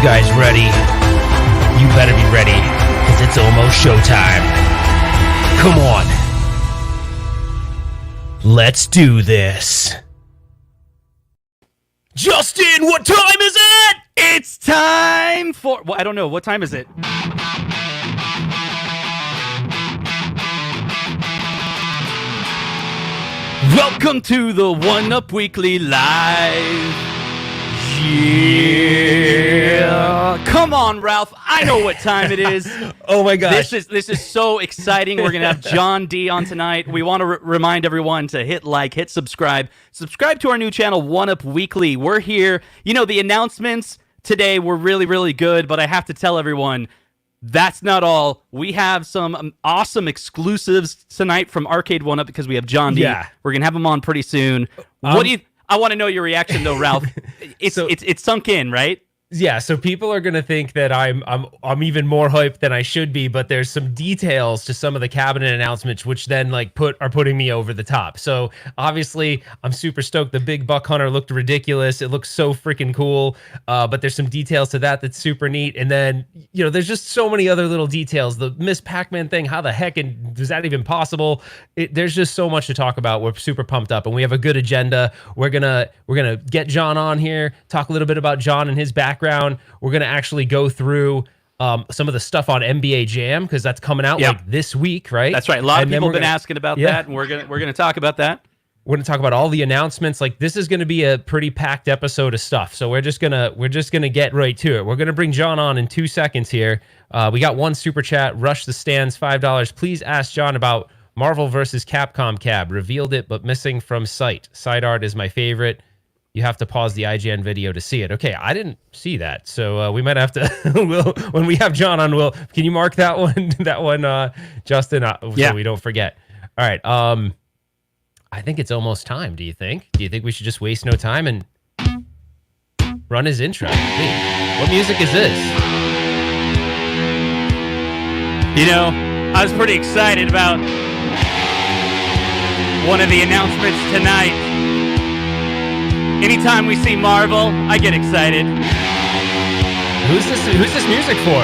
guys ready? You better be ready, because it's almost showtime. Come on. Let's do this. Justin, what time is it? It's time for... Well, I don't know. What time is it? Welcome to the 1UP Weekly Live. Yeah. Come on, Ralph. I know what time it is. Oh my gosh. This is so exciting. We're going to have John D on tonight. We want to remind everyone to hit like, hit subscribe. Subscribe to our new channel, 1UP Weekly. We're here. You know, the announcements today were really, really good, but I have to tell everyone, that's not all. We have some awesome exclusives tonight from Arcade1up because we have John D. Yeah. We're going to have him on pretty soon. What do you... I want to know your reaction though, Ralph. It's sunk in, right? Yeah, so people are gonna think that I'm even more hyped than I should be, but there's some details to some of the cabinet announcements which then like are putting me over the top. So obviously I'm super stoked. The big Buck Hunter looked ridiculous. It looks so freaking cool. But there's some details to that that's super neat. And then there's just so many other little details. The Miss Pac-Man thing, how the heck is that even possible? There's just so much to talk about. We're super pumped up, and we have a good agenda. We're gonna get John on here, talk a little bit about John and his background. We're going to actually go through some of the stuff on NBA Jam because that's coming out like this week, right? That's right. A lot of people have been asking about that, and we're gonna talk about that. We're going to talk about all the announcements. Like, this is going to be a pretty packed episode of stuff. So we're just gonna get right to it. We're going to bring John on in 2 seconds here. We got one super chat. Rush the Stands, $5. Please ask John about Marvel versus Capcom cab. Revealed it, but missing from sight. Side art is my favorite. You have to pause the IGN video to see it. Okay, I didn't see that, so we might have to. When we have John on, can you mark that one? Justin, so we don't forget. All right. I think it's almost time. Do you think? Do you think we should just waste no time and run his intro? Hey, what music is this? I was pretty excited about one of the announcements tonight. Anytime we see Marvel, I get excited. Who's this music for?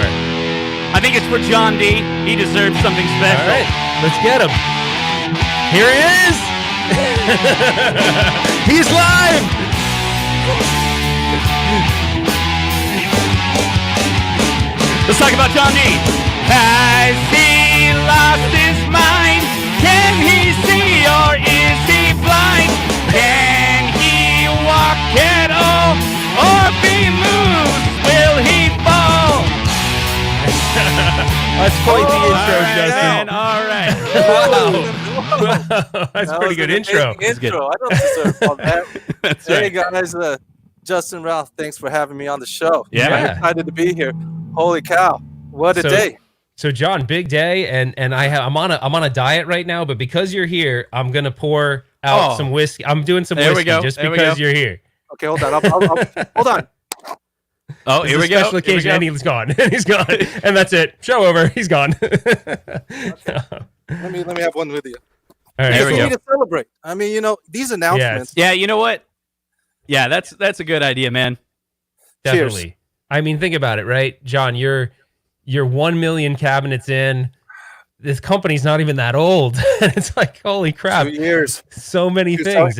I think it's for John D. He deserves something special. All right, let's get him. Here he is. He's live. Let's talk about John D. Has he lost his mind? Can he see or is he blind? Can he walk at all or be loose? Will he fall? That's quite the intro, Justin. All right. Wow. That's a pretty good intro. I don't deserve all that. Hey guys, Justin, Ralph, thanks for having me on the show. Yeah. I'm excited to be here. Holy cow, what a day! So John, big day, and I'm on a diet right now, but because you're here, I'm gonna pour out some whiskey. I'm doing some whiskey just because you're here. Okay, hold on. Hold on. Oh, here we go. Special occasion, and he's gone. He's gone, and that's it. Show over. He's gone. Let me have one with you. All right, Here we we go. to celebrate. I mean, these announcements. Yeah, you know what? Yeah, that's a good idea, man. Definitely. Cheers. I mean, think about it, right, John? You're 1 million cabinets in. This company's not even that old. It's like, holy crap! 2 years. So many things.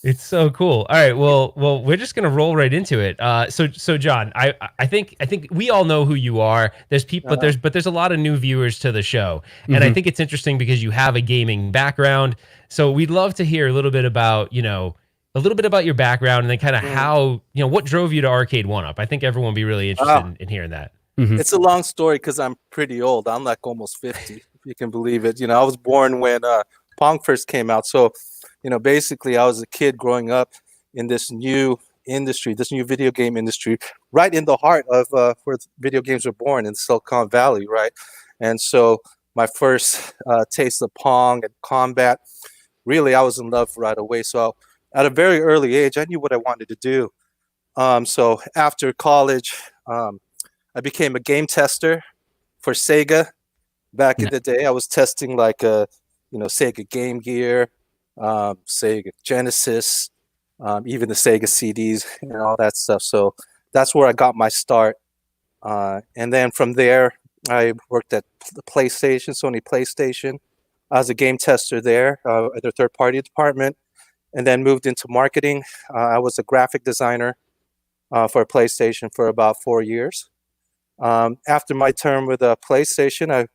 It's so cool. All right, well, we're just gonna roll right into it. So John, I think we all know who you are. There's people, but there's a lot of new viewers to the show, and I think it's interesting because you have a gaming background. So we'd love to hear a little bit about your background, and then kind of how what drove you to Arcade1up. I think everyone would be really interested in hearing that. It's a long story because I'm pretty old. I'm like almost 50, if you can believe it. I was born when Pong first came out, so. Basically, I was a kid growing up in this new industry, this new video game industry, right in the heart of where video games were born in Silicon Valley, right? And so my first taste of Pong and combat, really, I was in love right away. So at a very early age, I knew what I wanted to do. So after college, I became a game tester for Sega. Back in the day, I was testing like Sega Game Gear, Sega Genesis, even the Sega CDs and all that stuff. So that's where I got my start. And then from there, I worked at the PlayStation, Sony PlayStation. I was a game tester there at their third-party department, and then moved into marketing. I was a graphic designer for PlayStation for about 4 years. After my term with PlayStation, I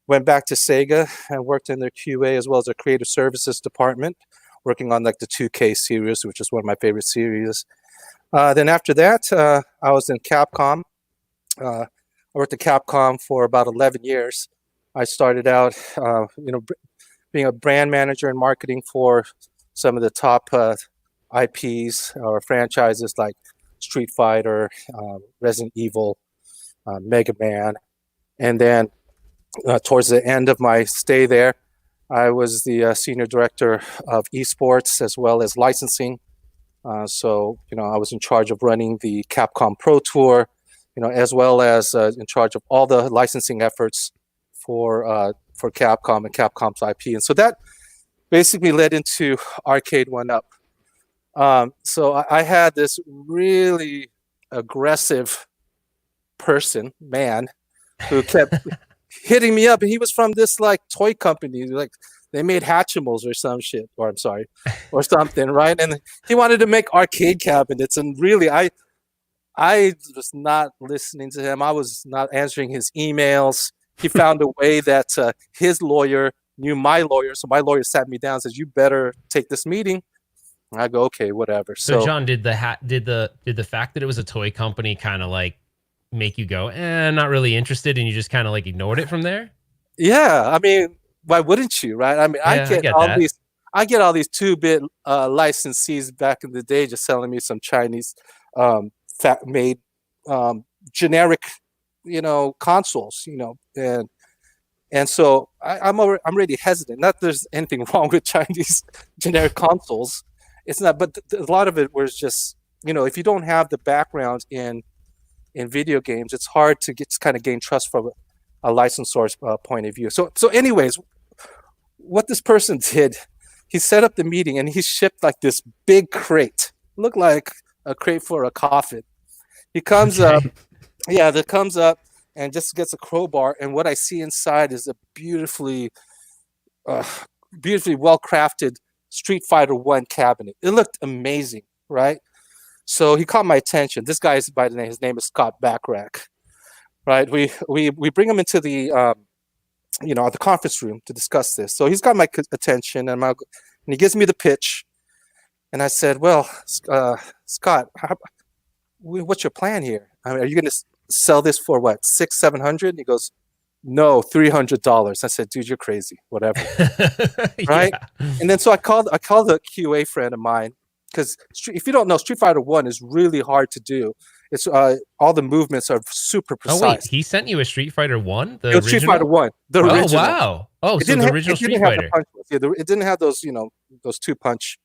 went back to Sega and worked in their QA as well as their creative services department, working on like the 2K series, which is one of my favorite series. Then after that, I was in Capcom. I worked at Capcom for about 11 years. I started out, being a brand manager and marketing for some of the top IPs or franchises like Street Fighter, Resident Evil, Mega Man. And then towards the end of my stay there, I was the senior director of esports as well as licensing. So I was in charge of running the Capcom Pro Tour, as well as in charge of all the licensing efforts for Capcom and Capcom's IP. And so that basically led into Arcade1up. So I had this really aggressive man who kept hitting me up, and he was from this like toy company, like they made Hatchimals or some shit, or I'm sorry, or something, right? And he wanted to make arcade cabinets, and really I was not listening to him. I was not answering his emails. He found a way that his lawyer knew my lawyer, so my lawyer sat me down and says, "You better take this meeting." And I go, "Okay, whatever." So John, did the fact that it was a toy company kind of like make you go, not really interested, and you just kind of like ignored it from there? Yeah, I mean, why wouldn't you, right? I mean, Yeah, I get all these 2-bit licensees back in the day just selling me some Chinese made generic, consoles, and so I'm already hesitant. Not that there's anything wrong with Chinese generic consoles. It's not, but a lot of it was just, if you don't have the background in video games, it's hard to kind of gain trust from a licensor's point of view. So anyways, what this person did, he set up the meeting and he shipped like this big crate, looked like a crate for a coffin. He comes up, that comes up and just gets a crowbar, and what I see inside is a beautifully well-crafted Street Fighter 1 cabinet. It looked amazing, right? So he caught my attention. This guy is by the name. His name is Scott Backrack, right? We bring him into the the conference room to discuss this. So he's got my attention, and he gives me the pitch, and I said, "Well, Scott, what's your plan here? I mean, are you going to sell this for what, $600-700?" He goes, "No, $300." I said, "Dude, you're crazy. Whatever." Right? Yeah. And then so I called a QA friend of mine, because if you don't know, Street Fighter 1 is really hard to do. It's all the movements are super precise. Oh wait, he sent you a Street Fighter 1? The original? Street Fighter 1, the original. Oh wow! Oh, so the original Street Fighter. It didn't have those, those 2-punch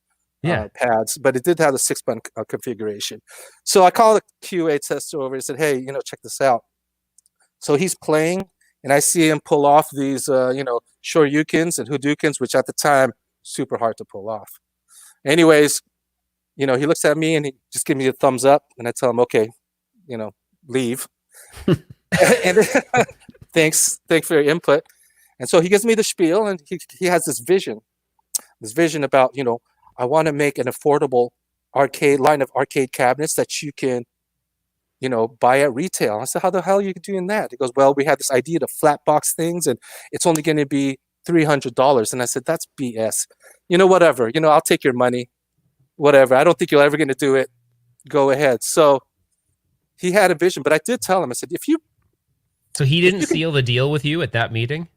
pads, but it did have the 6-button configuration. So I called a QA tester over and said, "Hey, check this out." So he's playing, and I see him pull off these, shoryukens and Hadoukens, which at the time super hard to pull off. Anyways, he looks at me and he just gives me a thumbs up, and I tell him, "Okay, leave." And thanks for your input. And so he gives me the spiel, and he has this vision about, I want to make an affordable line of arcade cabinets that you can, buy at retail. I said, "How the hell are you doing that?" He goes, "Well, we had this idea to flat box things, and it's only going to be $300. And I said, "That's BS. Whatever. I'll take your money. Whatever. I don't think you're ever going to do it. Go ahead." So he had a vision, but I did tell him, I said, So he didn't seal the deal with you at that meeting?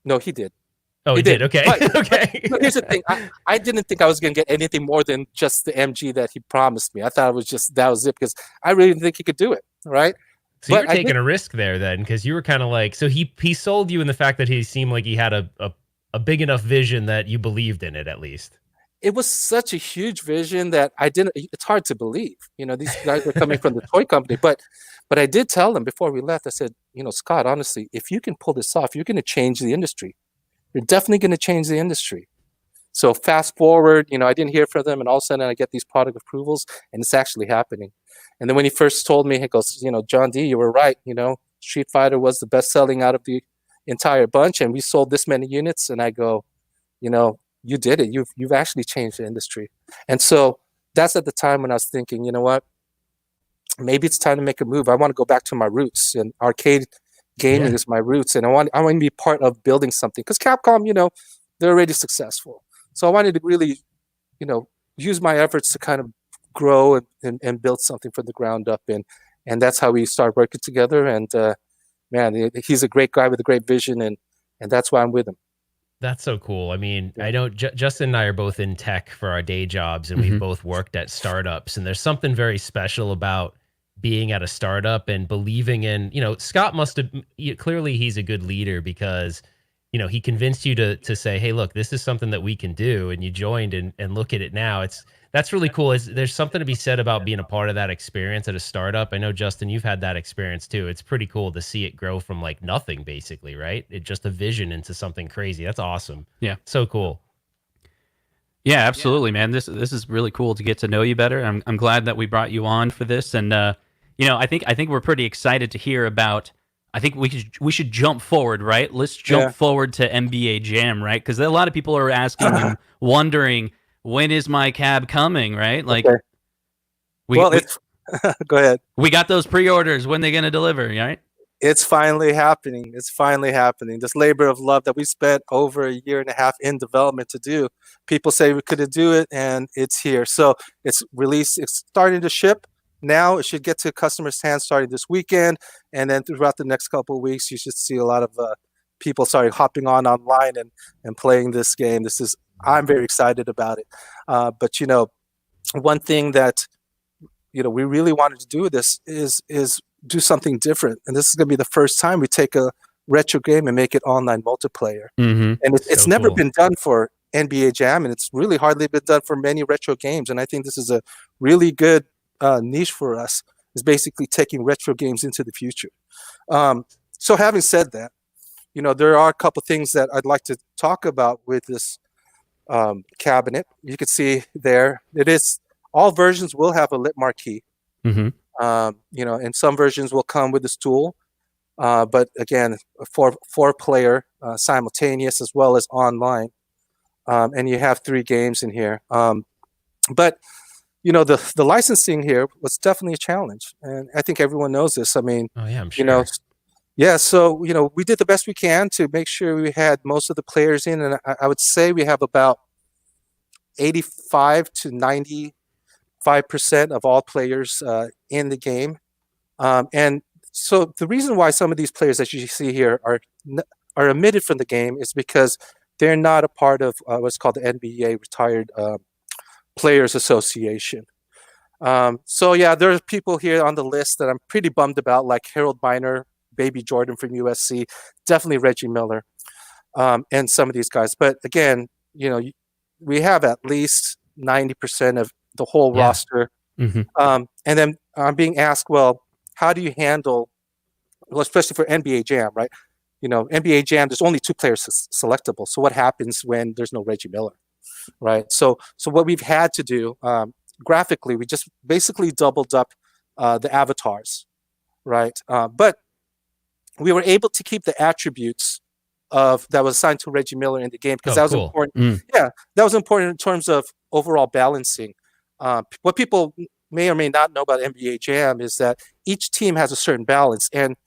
No, he did. Oh, he did. Okay. Okay. But here's the thing. I didn't think I was going to get anything more than just the MG that he promised me. I thought that was it, because I really didn't think he could do it. Right. So you're taking a risk there then, because you were kind of like, so he sold you in the fact that he seemed like he had a big enough vision that you believed in it, at least. It was such a huge vision that it's hard to believe, these guys were coming from the toy company, but I did tell them before we left, I said, "Scott, honestly, if you can pull this off, you're going to change the industry. You're definitely going to change the industry." So fast forward, I didn't hear from them, and all of a sudden I get these product approvals, and it's actually happening. And then when he first told me, he goes, John D, you were right. Street Fighter was the best selling out of the entire bunch, and we sold this many units. And I go, you did it. You've actually changed the industry. And so that's at the time when I was thinking, you know what? Maybe it's time to make a move. I want to go back to my roots, and arcade gaming is my roots, and I want to be part of building something, because Capcom, they're already successful. So I wanted to really, use my efforts to kind of grow and build something from the ground up, and that's how we started working together. And man, he's a great guy with a great vision, and that's why I'm with him. That's so cool. I mean, I know Justin and I are both in tech for our day jobs, and we've both worked at startups, and there's something very special about being at a startup and believing in, Scott must have, clearly he's a good leader, because, he convinced you to say, hey, look, this is something that we can do. And you joined, and look at it now. That's really cool. There's something to be said about being a part of that experience at a startup. I know, Justin, you've had that experience too. It's pretty cool to see it grow from like nothing, basically, right? It just a vision into something crazy. That's awesome. Yeah. So cool. Yeah, absolutely, man. This is really cool to get to know you better. I'm glad that we brought you on for this. And, I think we're pretty excited to hear about, I think we should jump forward, right? Let's jump forward to NBA Jam, right? Because a lot of people are asking and wondering, when is my cab coming, right? Like, go ahead. We got those pre-orders. When they going to deliver, right? It's finally happening. This labor of love that we spent over a year and a half in development to do. People say we couldn't do it, and it's here. So it's released. It's starting to ship. Now it should get to customers' hands starting this weekend, and then throughout the next couple of weeks, you should see a lot of people hopping online and playing this game. I'm very excited about it. But one thing that we really wanted to do with this is do something different, and this is going to be the first time we take a retro game and make it online multiplayer. And it's never been done for NBA Jam, and it's really hardly been done for many retro games. And I think this is a really good niche for us, is basically taking retro games into the future. So having said that, there are a couple things that I'd like to talk about with this cabinet. You can see there, it is, all versions will have a lit marquee. And some versions will come with this tool. But again, four player simultaneous as well as online. And you have 3 games in here. But the licensing here was definitely a challenge, and I think everyone knows this. I mean, I'm sure. So we did the best we can to make sure we had most of the players in, and I would say we have about 85 to 95% of all players in the game. And so the reason why some of these players that you see here are omitted from the game is because they're not a part of what's called the NBA Retired Players Association. So there are people here on the list that I'm pretty bummed about, like Harold Miner, Baby Jordan from USC, definitely Reggie Miller, and some of these guys. But again, we have at least 90% of the whole roster. And then I'm being asked, well, how do you handle, especially for NBA Jam, right? NBA Jam, there's only 2 players selectable. So what happens when there's no Reggie Miller? Right. So what we've had to do graphically, we just basically doubled up the avatars. Right. But we were able to keep the attributes that was assigned to Reggie Miller in the game, because that was important. Yeah, that was important in terms of overall balancing. What people may or may not know about NBA Jam is that each team has a certain balance, and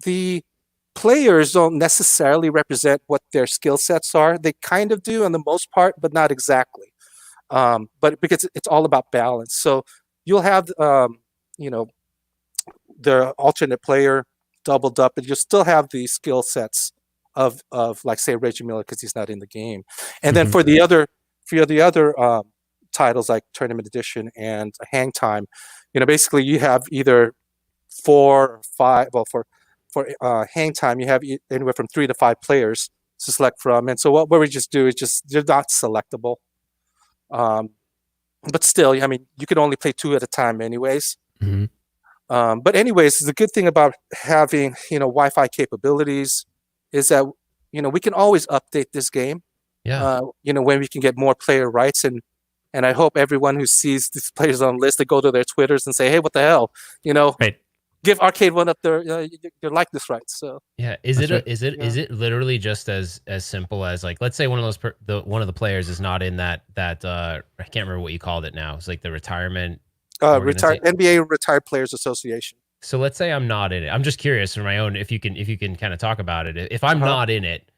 the players don't necessarily represent what their skill sets are. They kind of do on the most part, but not exactly. But because it's all about balance. So you'll have, the alternate player doubled up, but you'll still have the skill sets of like, say, Reggie Miller, because he's not in the game. And then for the other titles like Tournament Edition and Hang Time, basically you have either 4 or 5, well, for Hang Time, you have anywhere from 3 to 5 players to select from. And so what we just do is they're not selectable. But still, I mean, you can only play 2 at a time anyways. But anyways, the good thing about having, Wi-Fi capabilities is that, we can always update this game. Yeah. When we can get more player rights, and I hope everyone who sees these players on the list, they go to their Twitters and say, hey, what the hell? Right. Give Arcade1up their likeness rights. So Yeah, is it literally just as simple as, like, let's say one of those one of the players is not in that I can't remember what you called it now. It's like the retirement NBA Retired Players Association. So let's say I'm not in it. I'm just curious for my own, if you can kind of talk about it. If I'm not in it,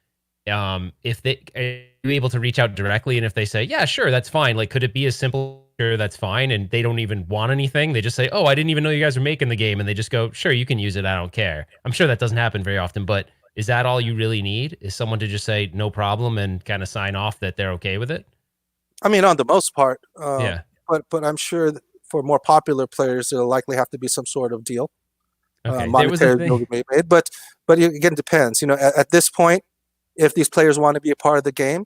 if they are you able to reach out directly, and if they say, yeah, sure, that's fine. Like, could it be as simple, sure, that's fine, and they don't even want anything? They just say, oh, I didn't even know you guys were making the game, and they just go, sure, you can use it. I don't care. I'm sure that doesn't happen very often, but is that all you really need? Is someone to just say no problem and kind of sign off that they're okay with it? I mean, on the most part, yeah. But I'm sure that for more popular players, there'll likely have to be some sort of deal. Okay. Monetary deal to be made, but again, depends. At this point, if these players want to be a part of the game,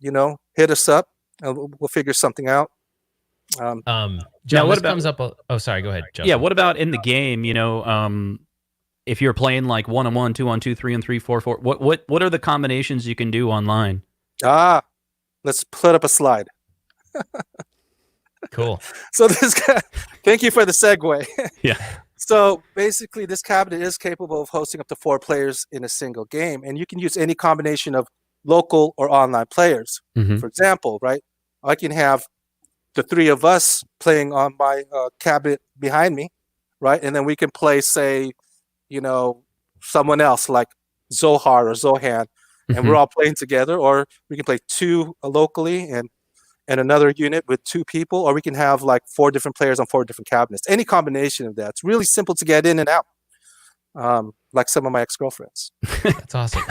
hit us up and we'll figure something out. John, now, what comes up? Oh, sorry, go ahead, Justin. Yeah, what about in the game? If you're playing like 1-on-1, 2-on-2, 3-on-3, 4-4, what are the combinations you can do online? Let's put up a slide. Cool. So thank you for the segue. Yeah. So basically, this cabinet is capable of hosting up to 4 players in a single game, and you can use any combination of local or online players. Mm-hmm. For example, right, I can have the 3 of us playing on my cabinet behind me, right, and then we can play, say, someone else like Zohar or Zohan, and we're all playing together, or we can play 2 locally and another unit with 2 people, or we can have like 4 different players on 4 different cabinets. Any combination of that. It's really simple to get in and out, like some of my ex-girlfriends. That's awesome.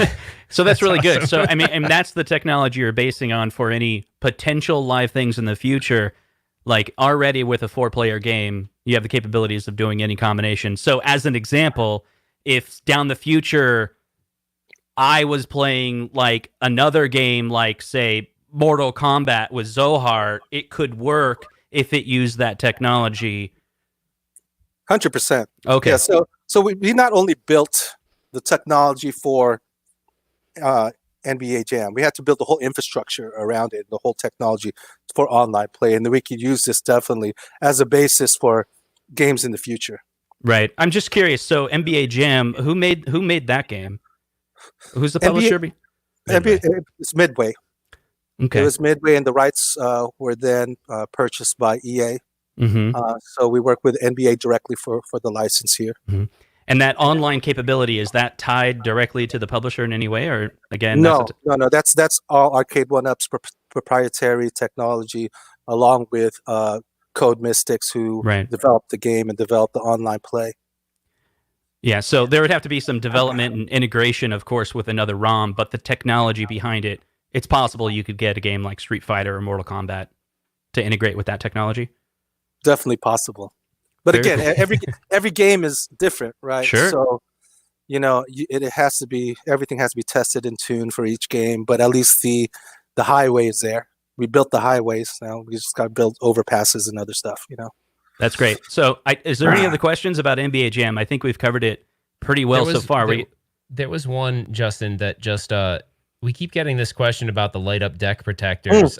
So that's really awesome. Good. So, I mean, and that's the technology you're basing on for any potential live things in the future. Like, already with a 4-player game, you have the capabilities of doing any combination. So as an example, if down the future I was playing like another game, like, say, Mortal Kombat with Zohar, it could work if it used that technology. 100%. Okay. Yeah, so we not only built the technology for NBA Jam, we had to build the whole infrastructure around it, the whole technology for online play, and then we could use this definitely as a basis for games in the future. Right. I'm just curious. So NBA Jam, who made that game? Who's the publisher? It's Midway. Okay. It was Midway, and the rights were then purchased by EA. Mm-hmm. So we work with NBA directly for the license here. Mm-hmm. And that online capability, is that tied directly to the publisher in any way, or again? No. That's all Arcade1up's proprietary technology, along with Code Mystics, who developed the game and developed the online play. Yeah, so there would have to be some development and integration, of course, with another ROM, but the technology behind it, it's possible you could get a game like Street Fighter or Mortal Kombat to integrate with that technology. Definitely possible. But Very again, cool. every game is different, right? Sure. So, it has to be, everything has to be tested and tuned for each game, but at least the highway is there. We built the highways. Now we just got to build overpasses and other stuff, That's great. So is there any other questions about NBA Jam? I think we've covered it pretty well so far. There was one, Justin, that just we keep getting this question about the light up deck protectors.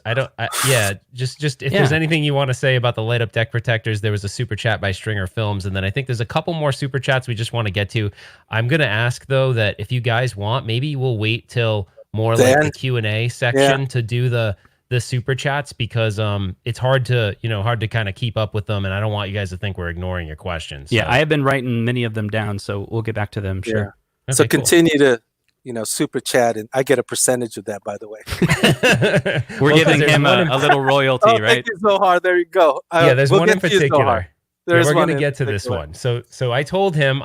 Just if there's anything you want to say about the light up deck protectors. There was a super chat by Stringer Films, and then I think there's a couple more super chats we just want to get to. I'm going to ask though that if you guys want, maybe we'll wait till more like the Q&A section to do the super chats, because it's hard to kind of keep up with them, and I don't want you guys to think we're ignoring your questions. Yeah, I have been writing many of them down, so we'll get back to them. Sure. Okay, so continue to super chat, and I get a percentage of that, by the way. We're giving him a little royalty, right? Thank you, Zohar. There you go. There's one in particular. We're going to get to this particular. one. So I told him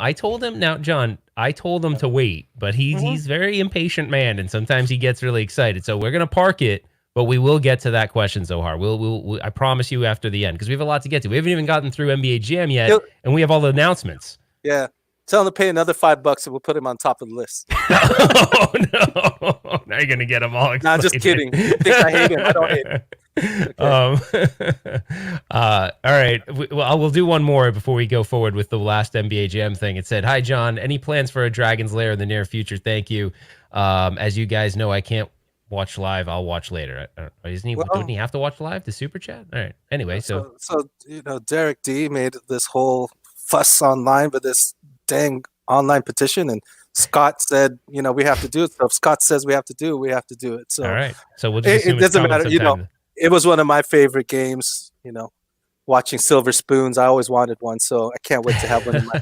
now, John, I told him to wait, but he's very impatient man, and sometimes he gets really excited. So we're going to park it, but we will get to that question, Zohar. We'll I promise you after the end, because we have a lot to get to. We haven't even gotten through NBA Jam yet, and we have all the announcements. Yeah. Tell him to pay another $5 and we'll put him on top of the list. Oh, no. Now you're going to get him all excited. Nah, just kidding. He thinks I hate him. I don't hate him. Okay. All right. We'll do one more before we go forward with the last NBA Jam thing. It said, "Hi, John. Any plans for a Dragon's Lair in the near future? Thank you. As you guys know, I can't watch live, I'll watch later. Isn't he? Well, Don't he have to watch live? The super chat. All right. Anyway, so Derek D made this whole fuss online with this dang online petition, and Scott said, we have to do it. So if Scott says we have to do it, we have to do it. So all right. So we'll just assume it doesn't matter. sometime. It was one of my favorite games. Watching Silver Spoons, I always wanted one, so I can't wait to have one in my.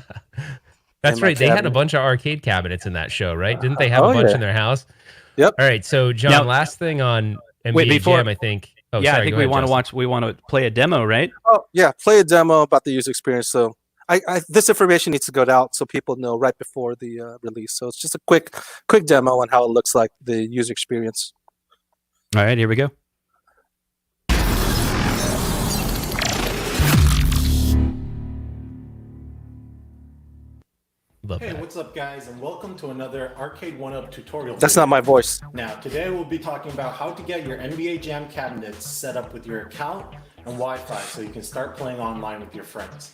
That's right. They had a bunch of arcade cabinets in that show, right? Didn't they have a bunch in their house? Yep. All right. So, John, Now, last thing on NBA Jam, I think. Oh, yeah, sorry, I think go we ahead, want to Justin. watch. We want to play a demo, right? Oh yeah, play a demo about the user experience. So this information needs to go out so people know right before the release. So it's just a quick demo on how it looks like, the user experience. All right, here we go. Hey, what's up guys, and welcome to another Arcade1up tutorial. That's not my voice. Now, today we'll be talking about how to get your NBA Jam cabinets set up with your account and Wi-Fi so you can start playing online with your friends.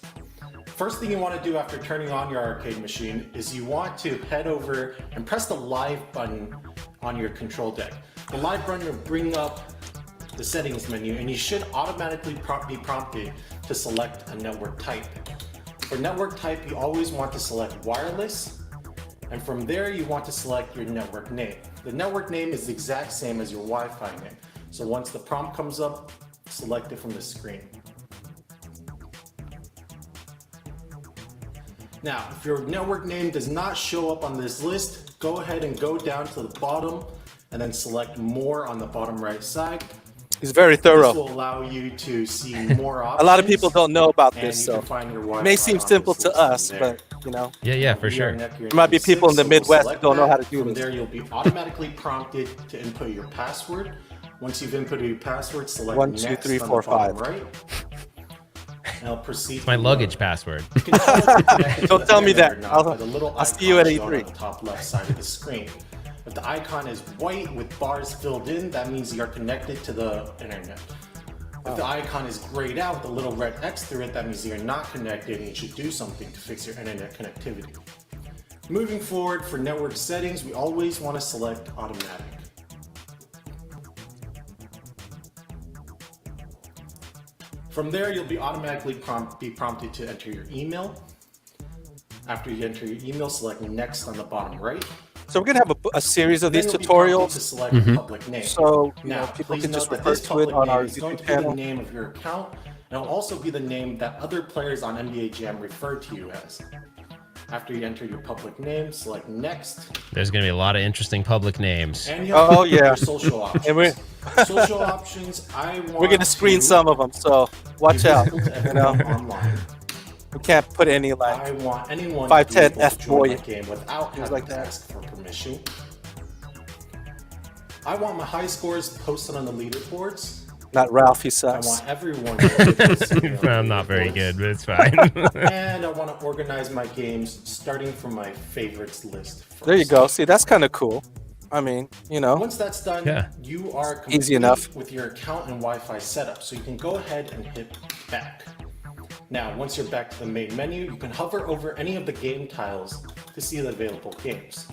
First thing you want to do after turning on your arcade machine is you want to head over and press the live button on your control deck. The live button will bring up the settings menu, and you should automatically be prompted to select a network type. For network type, you always want to select wireless, and from there you want to select your network name. The network name is the exact same as your Wi-Fi name, so once the prompt comes up, select it from the screen. Now, if your network name does not show up on this list, go ahead and go down to the bottom and then select more on the bottom right side. He's very thorough. This will allow you to see more options. A lot of people don't know about and this, you so can find your it Wi-Fi may seem on simple this to list us, from there. but Yeah, for sure. There might be people in the Midwest that don't know how to do From this. there, you'll be automatically prompted to input your password. Once you've inputted your password, select 1, 2, next 3, on 4, the bottom 5. right. And I'll proceed. It's my luggage password. Don't tell me that. I'll see you at E3. E3. On the top left side of the screen. If the icon is white with bars filled in, that means you're connected to the internet. If the icon is grayed out with a little red X through it, that means you're not connected and you should do something to fix your internet connectivity. Moving forward, for network settings, we always want to select automatic. From there, you'll be automatically prompted to enter your email. After you enter your email, select next on the bottom right. So we're gonna have a series of Then these you'll be prompted tutorials. to select a public name. So Now, people please can just note that refer this to it public on name our is going YouTube to be the channel. name of your account, and it'll also be the name that other players on NBA Jam refer to you as. After you enter your public name, select next. There's going to be a lot of interesting public names. And you have yeah. your social options. And Social options, we're gonna screen some of them, so watch out. Online. We can't put any I want anyone 5'10" to be able to F-boy. join my game without having like to that. ask for permission. I want my high scores posted on the leaderboards. Not Ralph, he I sucks. want everyone to be able to see me on the I'm not very leaderboards. good, but it's fine. And I want to organize my games starting from my favorites list first. There you go. See, that's kind of cool. I mean, Once that's done, Yeah. you are Easy complete enough. with your account and Wi-Fi setup, so you can go ahead and hit back. Now, once you're back to the main menu, you can hover over any of the game tiles to see the available games.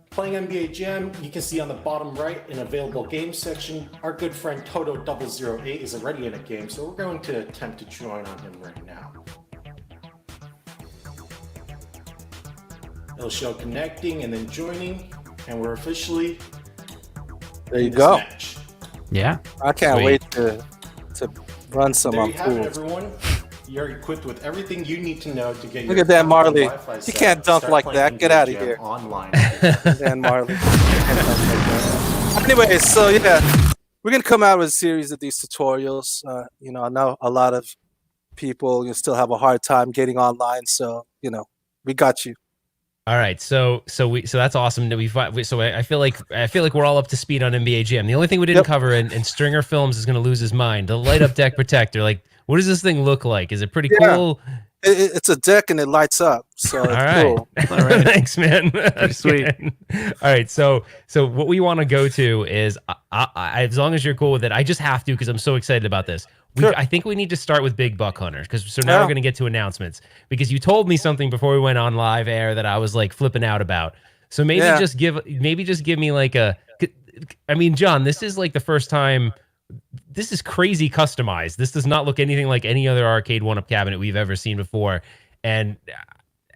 Playing NBA Jam, you can see on the bottom right in available games section, our good friend Toto008 is already in a game, so we're going to attempt to join on him right now. It'll show connecting and then joining, and we're officially There you in this go. match. Yeah. I can't Sweet. wait to run some There on you have it, pools. everyone. You're equipped with everything you need to know to get your Look at that, account and Marley. Wi-Fi You set can't up. dunk Start like playing that. Get NBA outta Jam here. Online. Dan Marley. Anyways, so yeah, we're gonna come out with a series of these tutorials. I know a lot of people still have a hard time getting online, so we got you. All right, so that's awesome. That I feel like we're all up to speed on NBA Jam. The only thing we didn't Yep. cover, and Stringer Films is going to lose his mind. The light up deck protector. Like, what does this thing look like? Is it pretty Yeah. cool? It's a deck and it lights up, so it's All right. cool. All right. Thanks, man. That's sweet. good. All right, so what we want to go to is, as long as you're cool with it, I just have to because I'm so excited about this. Sure. I think we need to start with Big Buck Hunter so now Yeah. we're going to get to announcements because you told me something before we went on live air that I was like flipping out about. So maybe Yeah. just give me like I mean, John, this is like the first time. This is crazy customized. This does not look anything like any other Arcade1Up cabinet we've ever seen before, and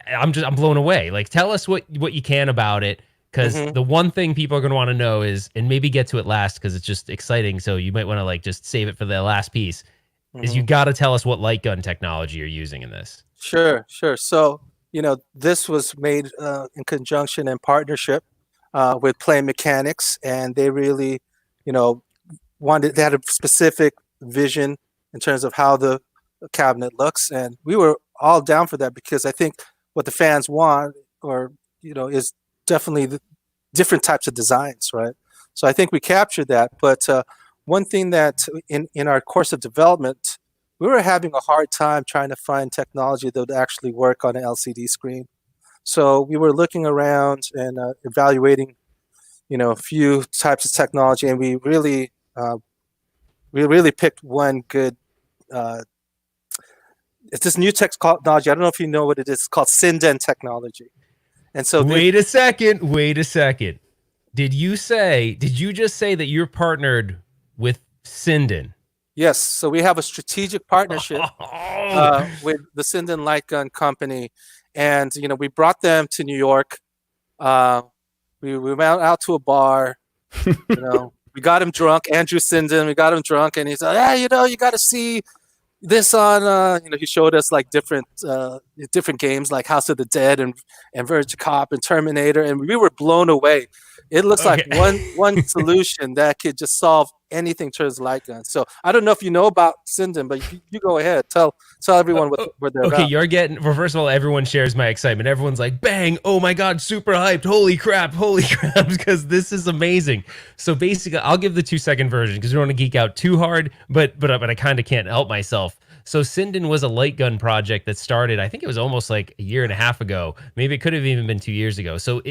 I'm blown away. Like, tell us what you can about it, because the one thing people are going to want to know is, and maybe get to it last because it's just exciting. So you might want to like just save it for the last piece. Is you got to tell us what light gun technology you're using in this. Sure. So, this was made in conjunction and partnership with Play Mechanics, and they really, they had a specific vision in terms of how the cabinet looks, and we were all down for that, because I think what the fans want, is definitely the different types of designs, right? So I think we captured that. But one thing that in our course of development, we were having a hard time trying to find technology that would actually work on an LCD screen. So we were looking around and evaluating, a few types of technology, and we really picked one good. It's this new technology. I don't know if you know what it is. It's called Sinden technology. And so wait a second. Did you just say that you're partnered with Sinden? Yes. So we have a strategic partnership with the Sinden Light Gun Company, and we brought them to New York. We went out to a bar. We got him drunk. Andrew Sinden. We got him drunk, and he said, "Yeah, you got to see this on." He showed us like different games like House of the Dead and Virgin Cop and Terminator, and we were blown away. It looks like one solution that could just solve anything in terms of light guns. So I don't know if you know about Sinden, but you go ahead. Tell everyone what they're about. Okay, you're getting. Well, first of all, everyone shares my excitement. Everyone's like, "Bang! Oh my God, super hyped! Holy crap! Because this is amazing." So basically, I'll give the 2-second version because we don't want to geek out too hard, but I kind of can't help myself. So Sinden was a light gun project that started, I think it was almost like a year and a half ago. Maybe it could have even been 2 years ago. So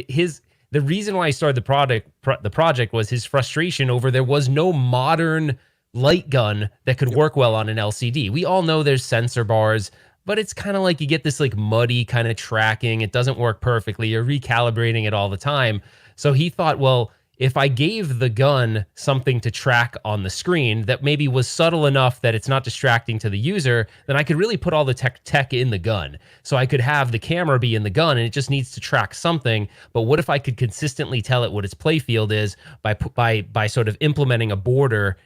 the reason why he started the project was his frustration over there was no modern light gun that could work well on an LCD. We all know there's sensor bars, but it's kind of like you get this like muddy kind of tracking. It doesn't work perfectly. You're recalibrating it all the time. So he thought, well, if I gave the gun something to track on the screen that maybe was subtle enough that it's not distracting to the user, then I could really put all the tech in the gun. So I could have the camera be in the gun and it just needs to track something. But what if I could consistently tell it what its play field is by sort of implementing a border,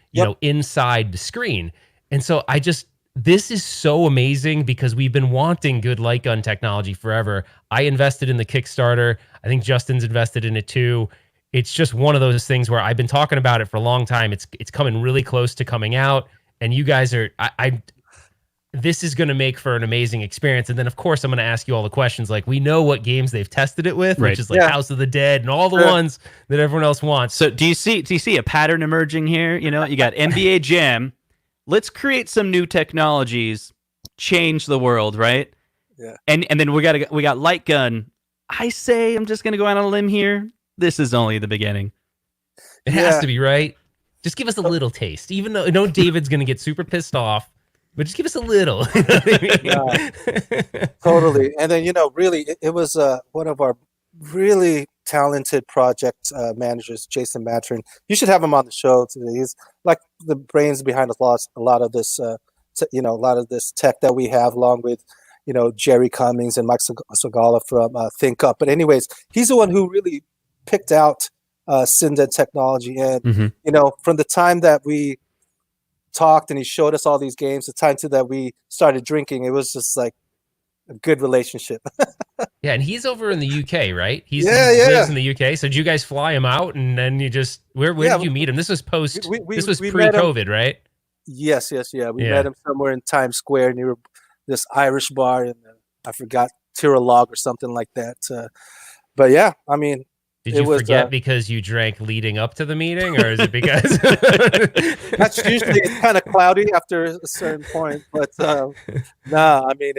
inside the screen? And so this is so amazing because we've been wanting good light gun technology forever. I invested in the Kickstarter. I think Justin's invested in it too. It's just one of those things where I've been talking about it for a long time. It's coming really close to coming out, and you guys are. This is going to make for an amazing experience. And then, of course, I'm going to ask you all the questions. Like, we know what games they've tested it with, which is like House of the Dead and all the ones that everyone else wants. So, do you see a pattern emerging here? You got NBA Jam. Let's create some new technologies, change the world, right? Yeah. And then we got light gun. I say, I'm just going to go out on a limb here. This is only the beginning. It has to be, right? Just give us a little taste. Even though David's going to get super pissed off, but just give us a little. Totally. And then, really, it was one of our really talented project managers, Jason Matrin. You should have him on the show today. He's like the brains behind a lot of this, a lot of this tech that we have, along with, Jerry Cummings and Mike Segala from Think Up. But anyways, he's the one who really picked out Sinden technology, and from the time that we talked and he showed us all these games, the time that we started drinking, it was just like a good relationship. Yeah, and he's over in the UK, right? He lives in the UK. So did you guys fly him out, and then you just where did you meet him? This was this was pre-COVID, right? Yes. Yeah, we met him somewhere in Times Square near this Irish bar, and I forgot Tirolog or something like that. But yeah, I mean. Did you forget because you drank leading up to the meeting, or is it because that's usually kind of cloudy after a certain point? But I mean,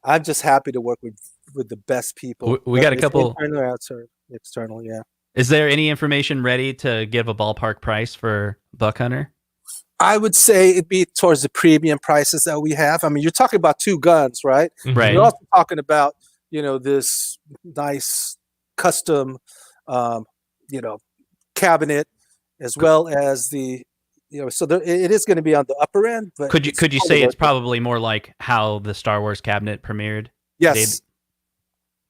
I'm just happy to work with the best people. We got a couple internal or external. Yeah. Is there any information ready to give a ballpark price for Buck Hunter? I would say it'd be towards the premium prices that we have. I mean, you're talking about two guns, right? Right. You're also talking about this nice custom cabinet as well as so it is going to be on the upper end. But Could you say it's probably more like how the Star Wars cabinet premiered? Yes.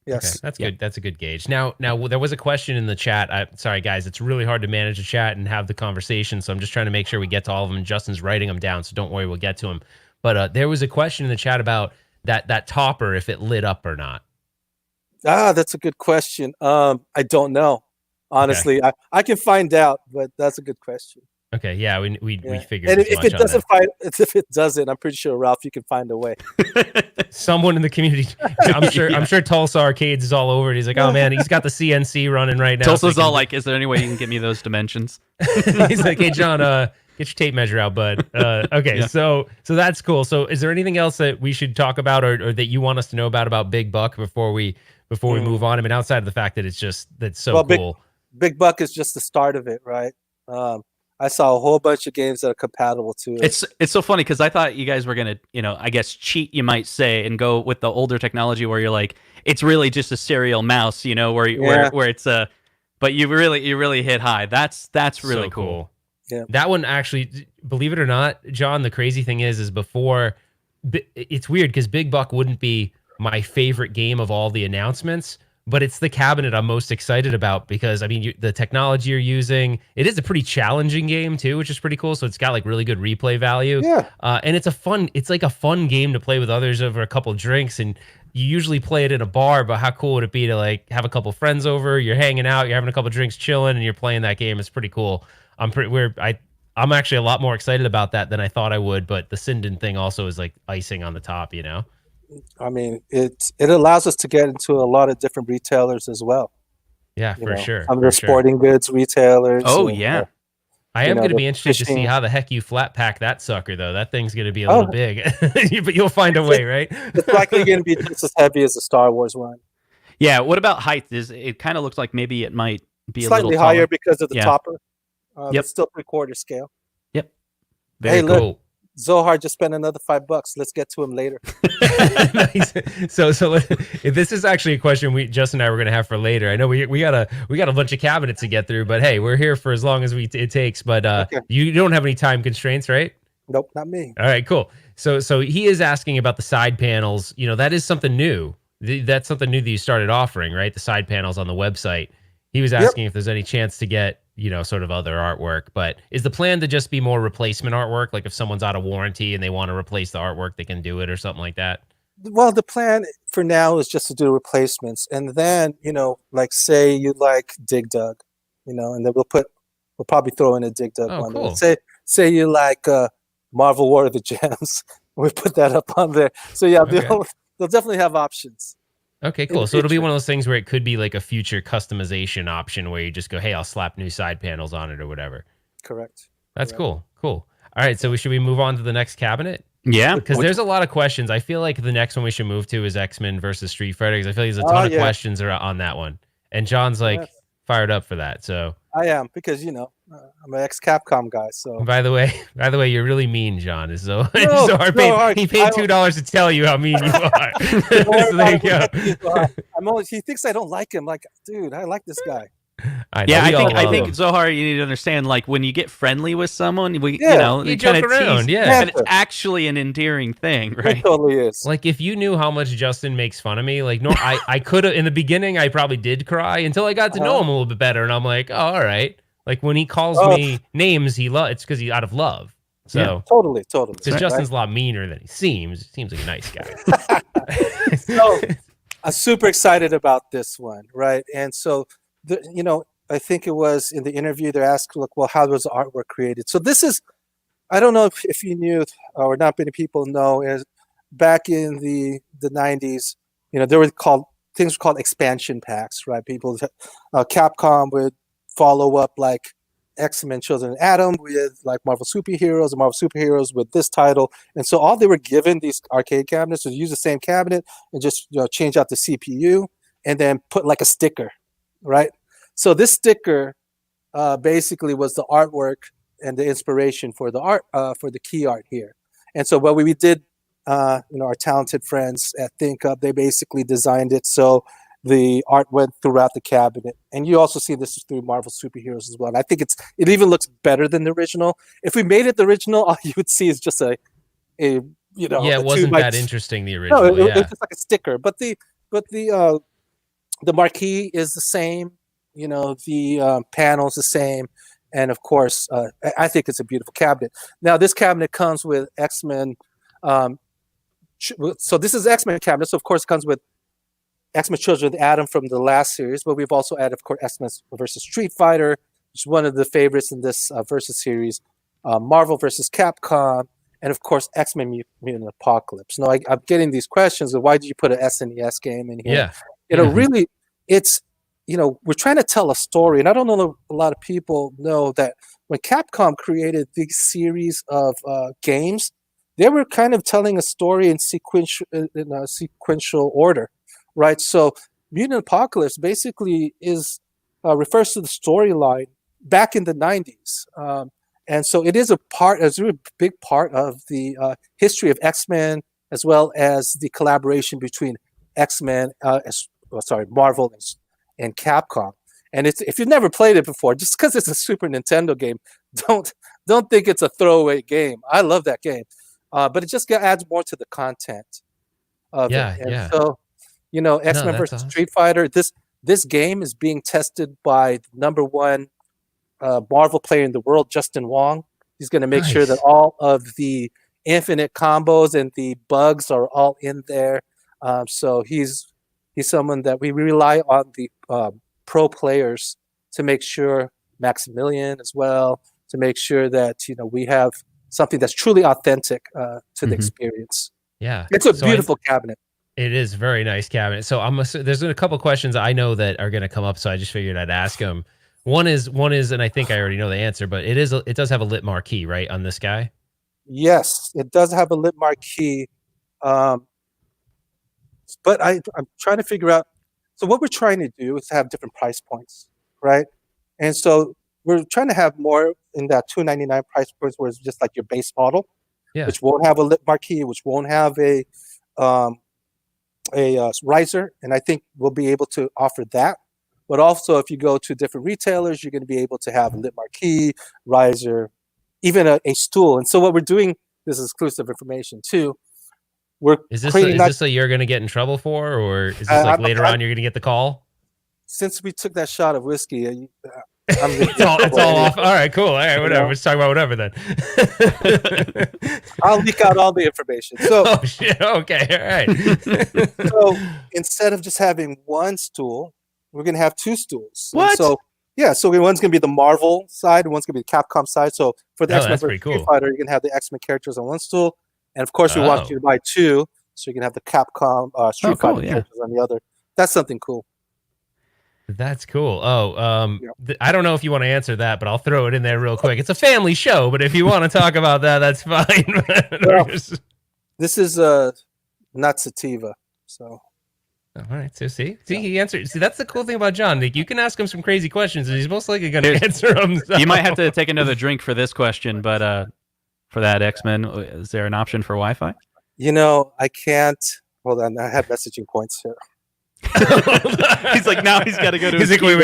Yes. Okay, that's good. That's a good gauge. Now there was a question in the chat. Sorry guys, it's really hard to manage the chat and have the conversation, so I'm just trying to make sure we get to all of them. Justin's writing them down, so don't worry, we'll get to them. But there was a question in the chat about that topper, if it lit up or not. That's a good question. I don't know. Honestly, okay. I can find out, but that's a good question. Okay, yeah, we figured. And if it doesn't, I'm pretty sure, Ralph, you can find a way. Someone in the community, I'm sure Tulsa Arcades is all over it. He's like, oh man, he's got the CNC running right now. Tulsa's all like, is there any way you can get me those dimensions? He's like, hey John, get your tape measure out, bud. Okay, yeah. So that's cool. So is there anything else that we should talk about or that you want us to know about Big Buck before we move on? I mean, outside of the fact that that's so cool. Big Buck is just the start of it, right? I saw a whole bunch of games that are compatible to it. It's so funny because I thought you guys were gonna, I guess cheat, you might say, and go with the older technology where you're like, it's really just a serial mouse, where it's but you really hit high. That's really so cool. Yeah, that one actually, believe it or not, John, the crazy thing is before, it's weird because Big Buck wouldn't be my favorite game of all the announcements. But it's the cabinet I'm most excited about because, I mean, the technology you're using, it is a pretty challenging game too, which is pretty cool. So it's got like really good replay value. Yeah. And it's like a fun game to play with others over a couple of drinks. And you usually play it in a bar, but how cool would it be to like have a couple of friends over, you're hanging out, you're having a couple of drinks, chilling, and you're playing that game. It's pretty cool. I'm actually a lot more excited about that than I thought I would, but the Sinden thing also is like icing on the top, I mean, it allows us to get into a lot of different retailers as well. Yeah, for sure. Some of the sporting goods retailers. Oh, yeah. I am going to be interested to see how the heck you flat pack that sucker, though. That thing's going to be a little big, but you'll find a way, right? It's likely going to be just as heavy as the Star Wars one. Yeah. What about height? It kind of looks like maybe it might be slightly a little higher because of the topper. Yep. It's still 3/4 scale. Yep. Very cool. Look, Zohar just spent another $5. Let's get to him later. Nice. So this is actually a question Justin and I were going to have for later. I know we got a bunch of cabinets to get through, but hey, we're here for as long as it takes. But okay. You don't have any time constraints, right? Nope, not me. All right, cool. So he is asking about the side panels. That is something new. That's something new that you started offering, right? The side panels on the website. He was asking if there's any chance to get sort of other artwork, but is the plan to just be more replacement artwork? Like if someone's out of warranty and they want to replace the artwork, they can do it or something like that? Well, the plan for now is just to do replacements. And then, like say you like Dig Dug, and then we'll probably throw in a Dig Dug one. Cool. Say you like Marvel War of the Gems. We put that up on there. So yeah, they'll definitely have options. Okay, cool. So it'll be one of those things where it could be like a future customization option where you just go, hey, I'll slap new side panels on it or whatever. Correct. That's cool. All right, so should we move on to the next cabinet? Yeah. Because there's a lot of questions. I feel like the next one we should move to is XMen versus Street Fighter because I feel like there's a ton of questions on that one. And John's fired up for that. So I am because, I'm an ex-Capcom guy. So by the way, you're really mean, John. He paid $2 to tell you how mean you are. So there you go. He thinks I don't like him. Like, dude, I like this guy. I think Zohar, you need to understand, like when you get friendly with someone, you joke around, and it's actually an endearing thing, right? It totally is. Like if you knew how much Justin makes fun of me, like I could have in the beginning, I probably did cry until I got to know him a little bit better, and I'm like, oh, all right. Like when he calls me names, it's because he's out of love. So yeah, totally. Because Justin's a lot meaner than he seems. He seems like a nice guy. So I'm super excited about this one, right? And so, I think it was in the interview they're asking, look, well, how was the artwork created? So this is, I don't know if you knew or not many people know, is back in the 90s, there were things were called expansion packs, right? Capcom would follow up like XMen Children of Atom with like Marvel Superheroes and Marvel Superheroes with this title. And so all they were given these arcade cabinets was use the same cabinet and just change out the CPU and then put like a sticker, right? So this sticker basically was the artwork and the inspiration for the art for the key art here. And so what we did, our talented friends at ThinkUp, they basically designed it so the art went throughout the cabinet, and you also see this through Marvel superheroes as well. And I think it even looks better than the original. If we made it the original, all you would see is just a it wasn't that interesting, the no, original. it's just like a sticker. But the marquee is the same. The panel's the same, and of course, I think it's a beautiful cabinet. Now, this cabinet comes with XMen. So this is X-Men cabinet. So of course, it comes with X-Men Children of Adam from the last series, but we've also added, of course, X-Men versus Street Fighter, which is one of the favorites in this versus series. Marvel versus Capcom, and of course, X-Men Mutant Apocalypse. Now, I'm getting these questions of why did you put an SNES game in here? Really, it's we're trying to tell a story, and I don't know a lot of people know that when Capcom created these series of games, they were kind of telling a story in a sequential order, right? So Mutant Apocalypse basically refers to the storyline back in the 90s. And so it is it's a really big part of the history of X-Men, as well as the collaboration between X-Men, Marvel and Capcom. And if you've never played it before, just because it's a Super Nintendo game, don't think it's a throwaway game. I love that game. But it just adds more to the content of it. And so, X-Men versus Street Fighter, this game is being tested by the #1 Marvel player in the world, Justin Wong. He's going to make sure that all of the infinite combos and the bugs are all in there. So he's someone that we rely on the pro players to make sure, Maximilian as well, to make sure that we have something that's truly authentic to the experience. Yeah, it's a beautiful cabinet. It is a very nice cabinet. So there's a couple questions I know that are going to come up, so I just figured I'd ask them. One is, and I think I already know the answer, but it does have a lit marquee, right, on this guy? Yes, it does have a lit marquee. But I'm trying to figure out. So what we're trying to do is have different price points, right? And so we're trying to have more in that $299 price points, where it's just like your base model, which won't have a lit marquee, which won't have a riser, and I think we'll be able to offer that. But also, if you go to different retailers, you're going to be able to have a lit marquee, riser, even a stool. And so what we're doing, this is exclusive information too. Is this a you're going to get in trouble for, or is this like later on you're going to get the call? Since we took that shot of whiskey, it's all off. All right, cool. All right, whatever. Let's talk about whatever then. I'll leak out all the information. So, oh shit. Okay. All right. So instead of just having one stool, we're gonna have two stools. What? So one's gonna be the Marvel side, and one's gonna be the Capcom side. So for the X-Men Street Fighter, you're gonna have the X-Men characters on one stool, and of course we want you to buy two, so you can have the Capcom Street Fighter characters on the other. That's something cool. That's cool. I don't know if you want to answer that, but I'll throw it in there real quick. It's a family show, but if you want to talk about that, that's fine. Well, this is not sativa, so. All right. So see, he answered. See, that's the cool thing about John. Like, you can ask him some crazy questions, and he's most likely going to answer them. So. You might have to take another drink for this question, but for that X-Men, is there an option for Wi-Fi? I can't. Hold on, I have messaging points here. He's like, now he's got to go to. He's like, wait.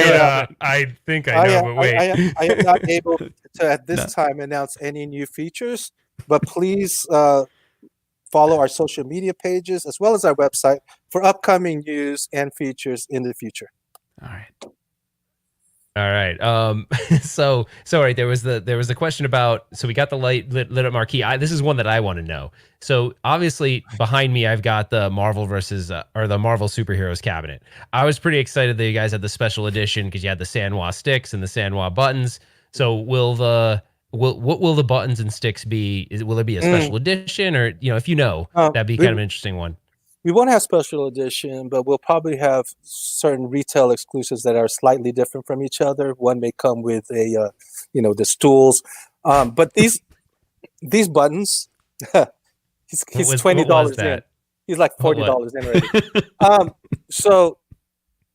I think I know, but wait. I am not able to at this time announce any new features, but please follow our social media pages as well as our website for upcoming news and features in the future. All right. So right, there was the question about, so we got the lit up marquee. This is one that I want to know. So obviously behind me, I've got the Marvel the Marvel superheroes cabinet. I was pretty excited that you guys had the special edition because you had the Sanwa sticks and the Sanwa buttons. So what will the buttons and sticks be? Will it be a special edition, or if that'd be kind of an interesting one. We won't have special edition, but we'll probably have certain retail exclusives that are slightly different from each other. One may come with the stools, but these buttons, he's $20 in. He's like $40 in already. So,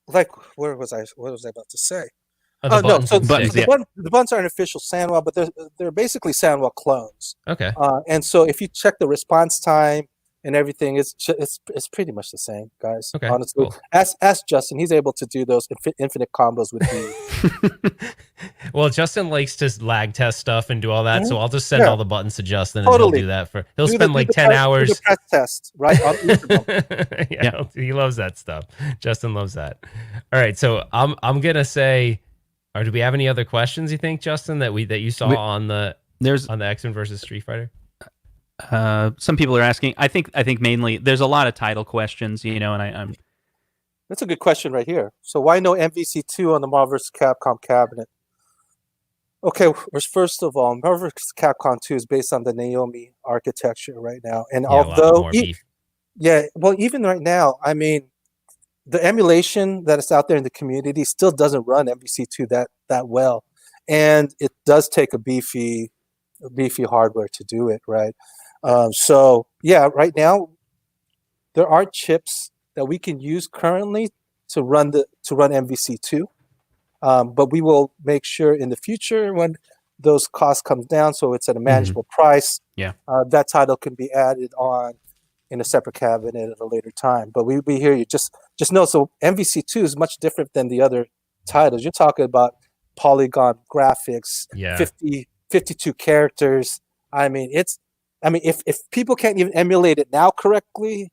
like, what was I about to say? The buttons aren't official Sanwa, but they're basically Sanwa clones. Okay. And so if you check the response time and everything, it's pretty much the same, guys. Okay, Honestly, cool. ask Justin. He's able to do those infinite combos with me. Well, Justin likes to lag test stuff and do all that, so I'll just send Yeah. all the buttons to Justin, and Totally. he'll do that he'll Do spend the 10 hours. Do the press test, right? On Instagram. Yeah, he loves that stuff. Justin loves that. All right, so I'm gonna say, or do we have any other questions? You think, Justin, that you saw on the X-Men versus Street Fighter? Some people are asking. I think mainly there's a lot of title questions, and I'm. That's a good question right here. So why no MVC2 on the Marvel vs. Capcom cabinet? Okay, first of all, Marvel vs. Capcom 2 is based on the Naomi architecture right now, and although even right now, I mean, the emulation that is out there in the community still doesn't run MVC2 that well, and it does take a beefy hardware to do it, right? So yeah, right now there are chips that we can use currently to run MVC2, but we will make sure in the future when those costs come down, so it's at a manageable price. Yeah, that title can be added on in a separate cabinet at a later time. But we'll be here. You just know. So MVC2 is much different than the other titles. You're talking about polygon graphics, 52 characters. I mean, if people can't even emulate it now correctly,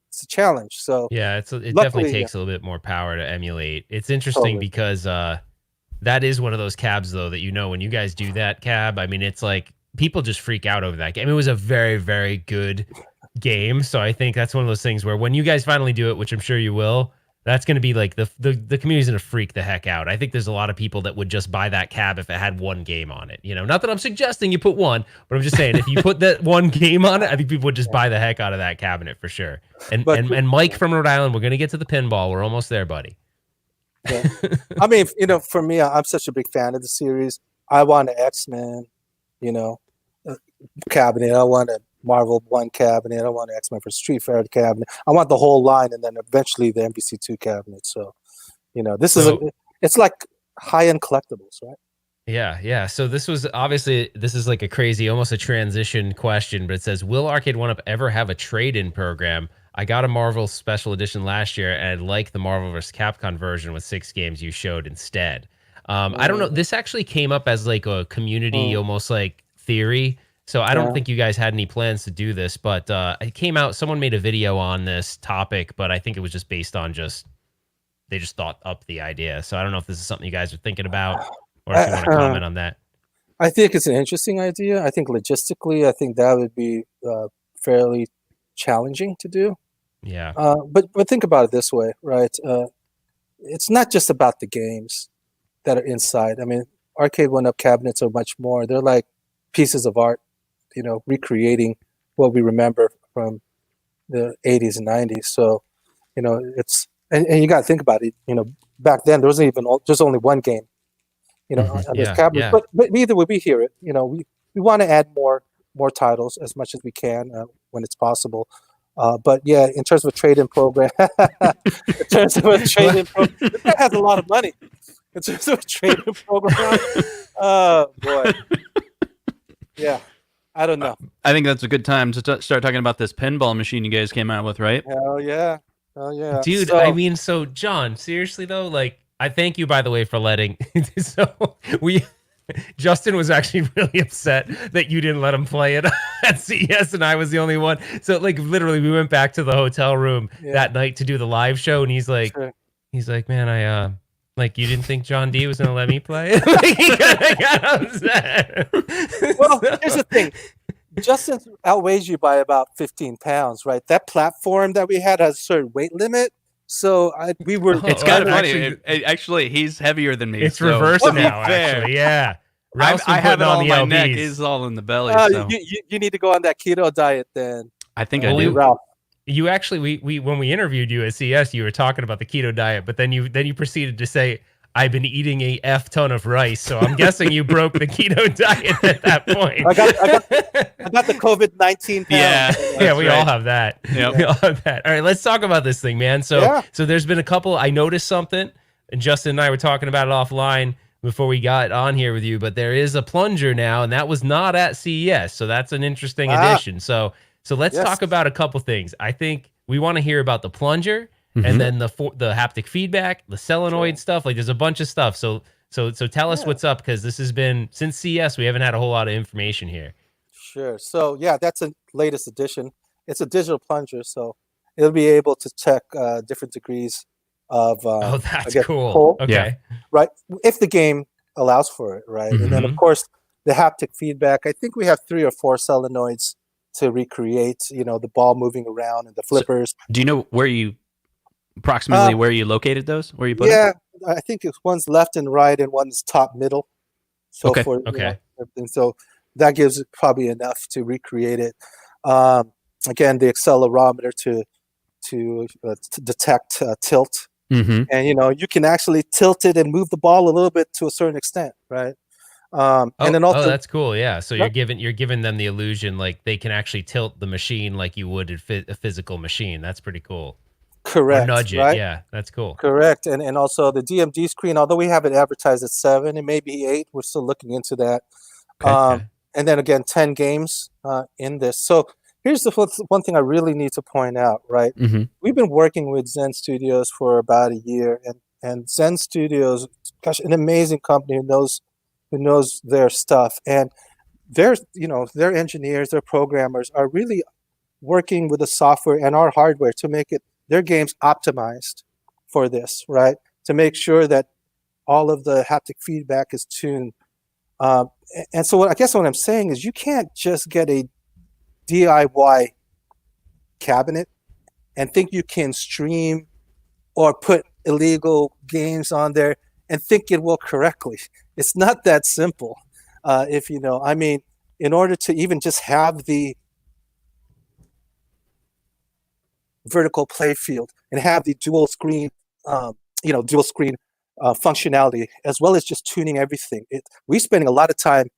it's a challenge. So yeah, it definitely takes a little bit more power to emulate. It's interesting because that is one of those cabs though that when you guys do that cab, I mean, it's like people just freak out over that game. It was a very, very good game, so I think that's one of those things where when you guys finally do it, which I'm sure you will, that's going to be like the community's going to freak the heck out. I think there's a lot of people that would just buy that cab if it had one game on it. Not that I'm suggesting you put one, but I'm just saying if you put that one game on it, I think people would just buy the heck out of that cabinet for sure. And Mike from Rhode Island, we're going to get to the pinball. We're almost there, buddy. Yeah. I mean, for me, I'm such a big fan of the series. I want an XMen, cabinet. I want a Marvel 1 cabinet. I want an X-Men for Street Fighter cabinet. I want the whole line, and then eventually the MVC2 cabinet. So, it's like high-end collectibles, right? Yeah. So this is like a crazy, almost a transition question, but it says, will Arcade1up ever have a trade-in program? I got a Marvel Special Edition last year, and I like the Marvel vs. Capcom version with 6 games you showed instead. I don't know. This actually came up as like a community, almost like theory. So I don't think you guys had any plans to do this, but it came out. Someone made a video on this topic, but I think it was just based on they just thought up the idea. So I don't know if this is something you guys are thinking about, or if you want to comment on that. I think it's an interesting idea. I think logistically, I think that would be fairly challenging to do. Yeah. But think about it this way, right? It's not just about the games that are inside. I mean, Arcade1up cabinets are much more. They're like pieces of art, recreating what we remember from the 80s and 90s. So, it's and you got to think about it. Back then there's only one game, on this cabinet. Yeah. But either way, we hear it. We want to add more titles as much as we can when it's possible. But yeah, in terms of a trade-in program, that has a lot of money. In terms of a trade-in program, oh boy. Yeah, I don't know. I think that's a good time to start talking about this pinball machine you guys came out with, right? Hell yeah. Dude, so John, seriously though, like, I thank you, by the way, for letting... Justin was actually really upset that you didn't let him play it at CES and I was the only one. So, like, literally, we went back to the hotel room that night to do the live show, and he's like, man, you didn't think John D was going to let me play it? He kind of got upset. Well, here's the thing. Justin outweighs you by about 15 pounds, right? That platform that we had has a certain weight limit. So we were. It's kind of funny. Actually, he's heavier than me. It's reversed now, actually. Yeah. I have it on my neck. It's all in the belly. So. You need to go on that keto diet then. I think I do. Ralph. You actually, we when we interviewed you at CES, you were talking about the keto diet, but then you proceeded to say, I've been eating a F ton of rice, so I'm guessing you broke the keto diet at that point. I got the COVID-19 pounds. Yeah, we all have that. Yep. We all have that. All right, let's talk about this thing, man. So there's been a couple. I noticed something, and Justin and I were talking about it offline before we got on here with you. But there is a plunger now, and that was not at CES, so that's an interesting addition. So So let's Yes. talk about a couple things. I think we want to hear about the plunger and then the haptic feedback, the solenoid stuff. Like there's a bunch of stuff. So tell us what's up, because this has been since CS. We haven't had a whole lot of information here. Sure. So yeah, that's a latest edition. It's a digital plunger, so it'll be able to check different degrees of Oh, that's cool. cool. Okay. Right, if the game allows for it, right? And then of course the haptic feedback. I think we have 3 or 4 solenoids to recreate, the ball moving around and the flippers. Do you know where you approximately where you located those? Where you put it? Yeah, I think it's one's left and right and one's top middle. So Okay. for Okay. everything. So that gives it probably enough to recreate it. Again, the accelerometer to detect tilt, and you can actually tilt it and move the ball a little bit to a certain extent, right? And then also, that's cool. Yeah. So you're giving them the illusion like they can actually tilt the machine like you would a physical machine. That's pretty cool. correct, Or nudge it. right? Yeah, that's cool. Correct, and also the DMD screen. Although we have it advertised at 7, it may be 8. We're still looking into that. Okay. And then again, 10 games in this. So here's the one thing I really need to point out, right? We've been working with Zen Studios for about a year, and Zen Studios, gosh, an amazing company who knows their stuff, and their engineers, their programmers are really working with the software and our hardware to make their games optimized for this, right? To make sure that all of the haptic feedback is tuned. And so I guess what I'm saying is you can't just get a DIY cabinet and think you can stream or put illegal games on there and think it will correctly. It's not that simple. In order to even just have the vertical play field and have the dual screen functionality, as well as just tuning everything. We're spending a lot of time,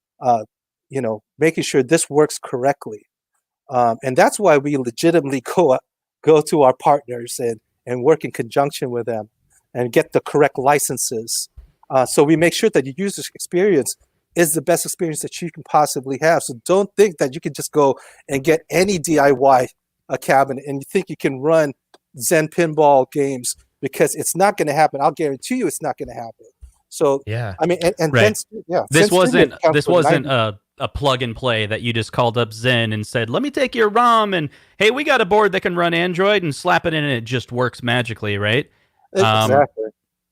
making sure this works correctly. And that's why we legitimately go to our partners and work in conjunction with them and get the correct licenses. So we make sure that your user experience is the best experience that you can possibly have. So don't think that you can just go and get any DIY cabinet and you think you can run Zen pinball games, because it's not going to happen. I'll guarantee you it's not going to happen. So yeah, I mean, and right. This wasn't a plug and play that you just called up Zen and said, let me take your ROM and hey, we got a board that can run Android, and slap it in and it just works magically, right? Exactly.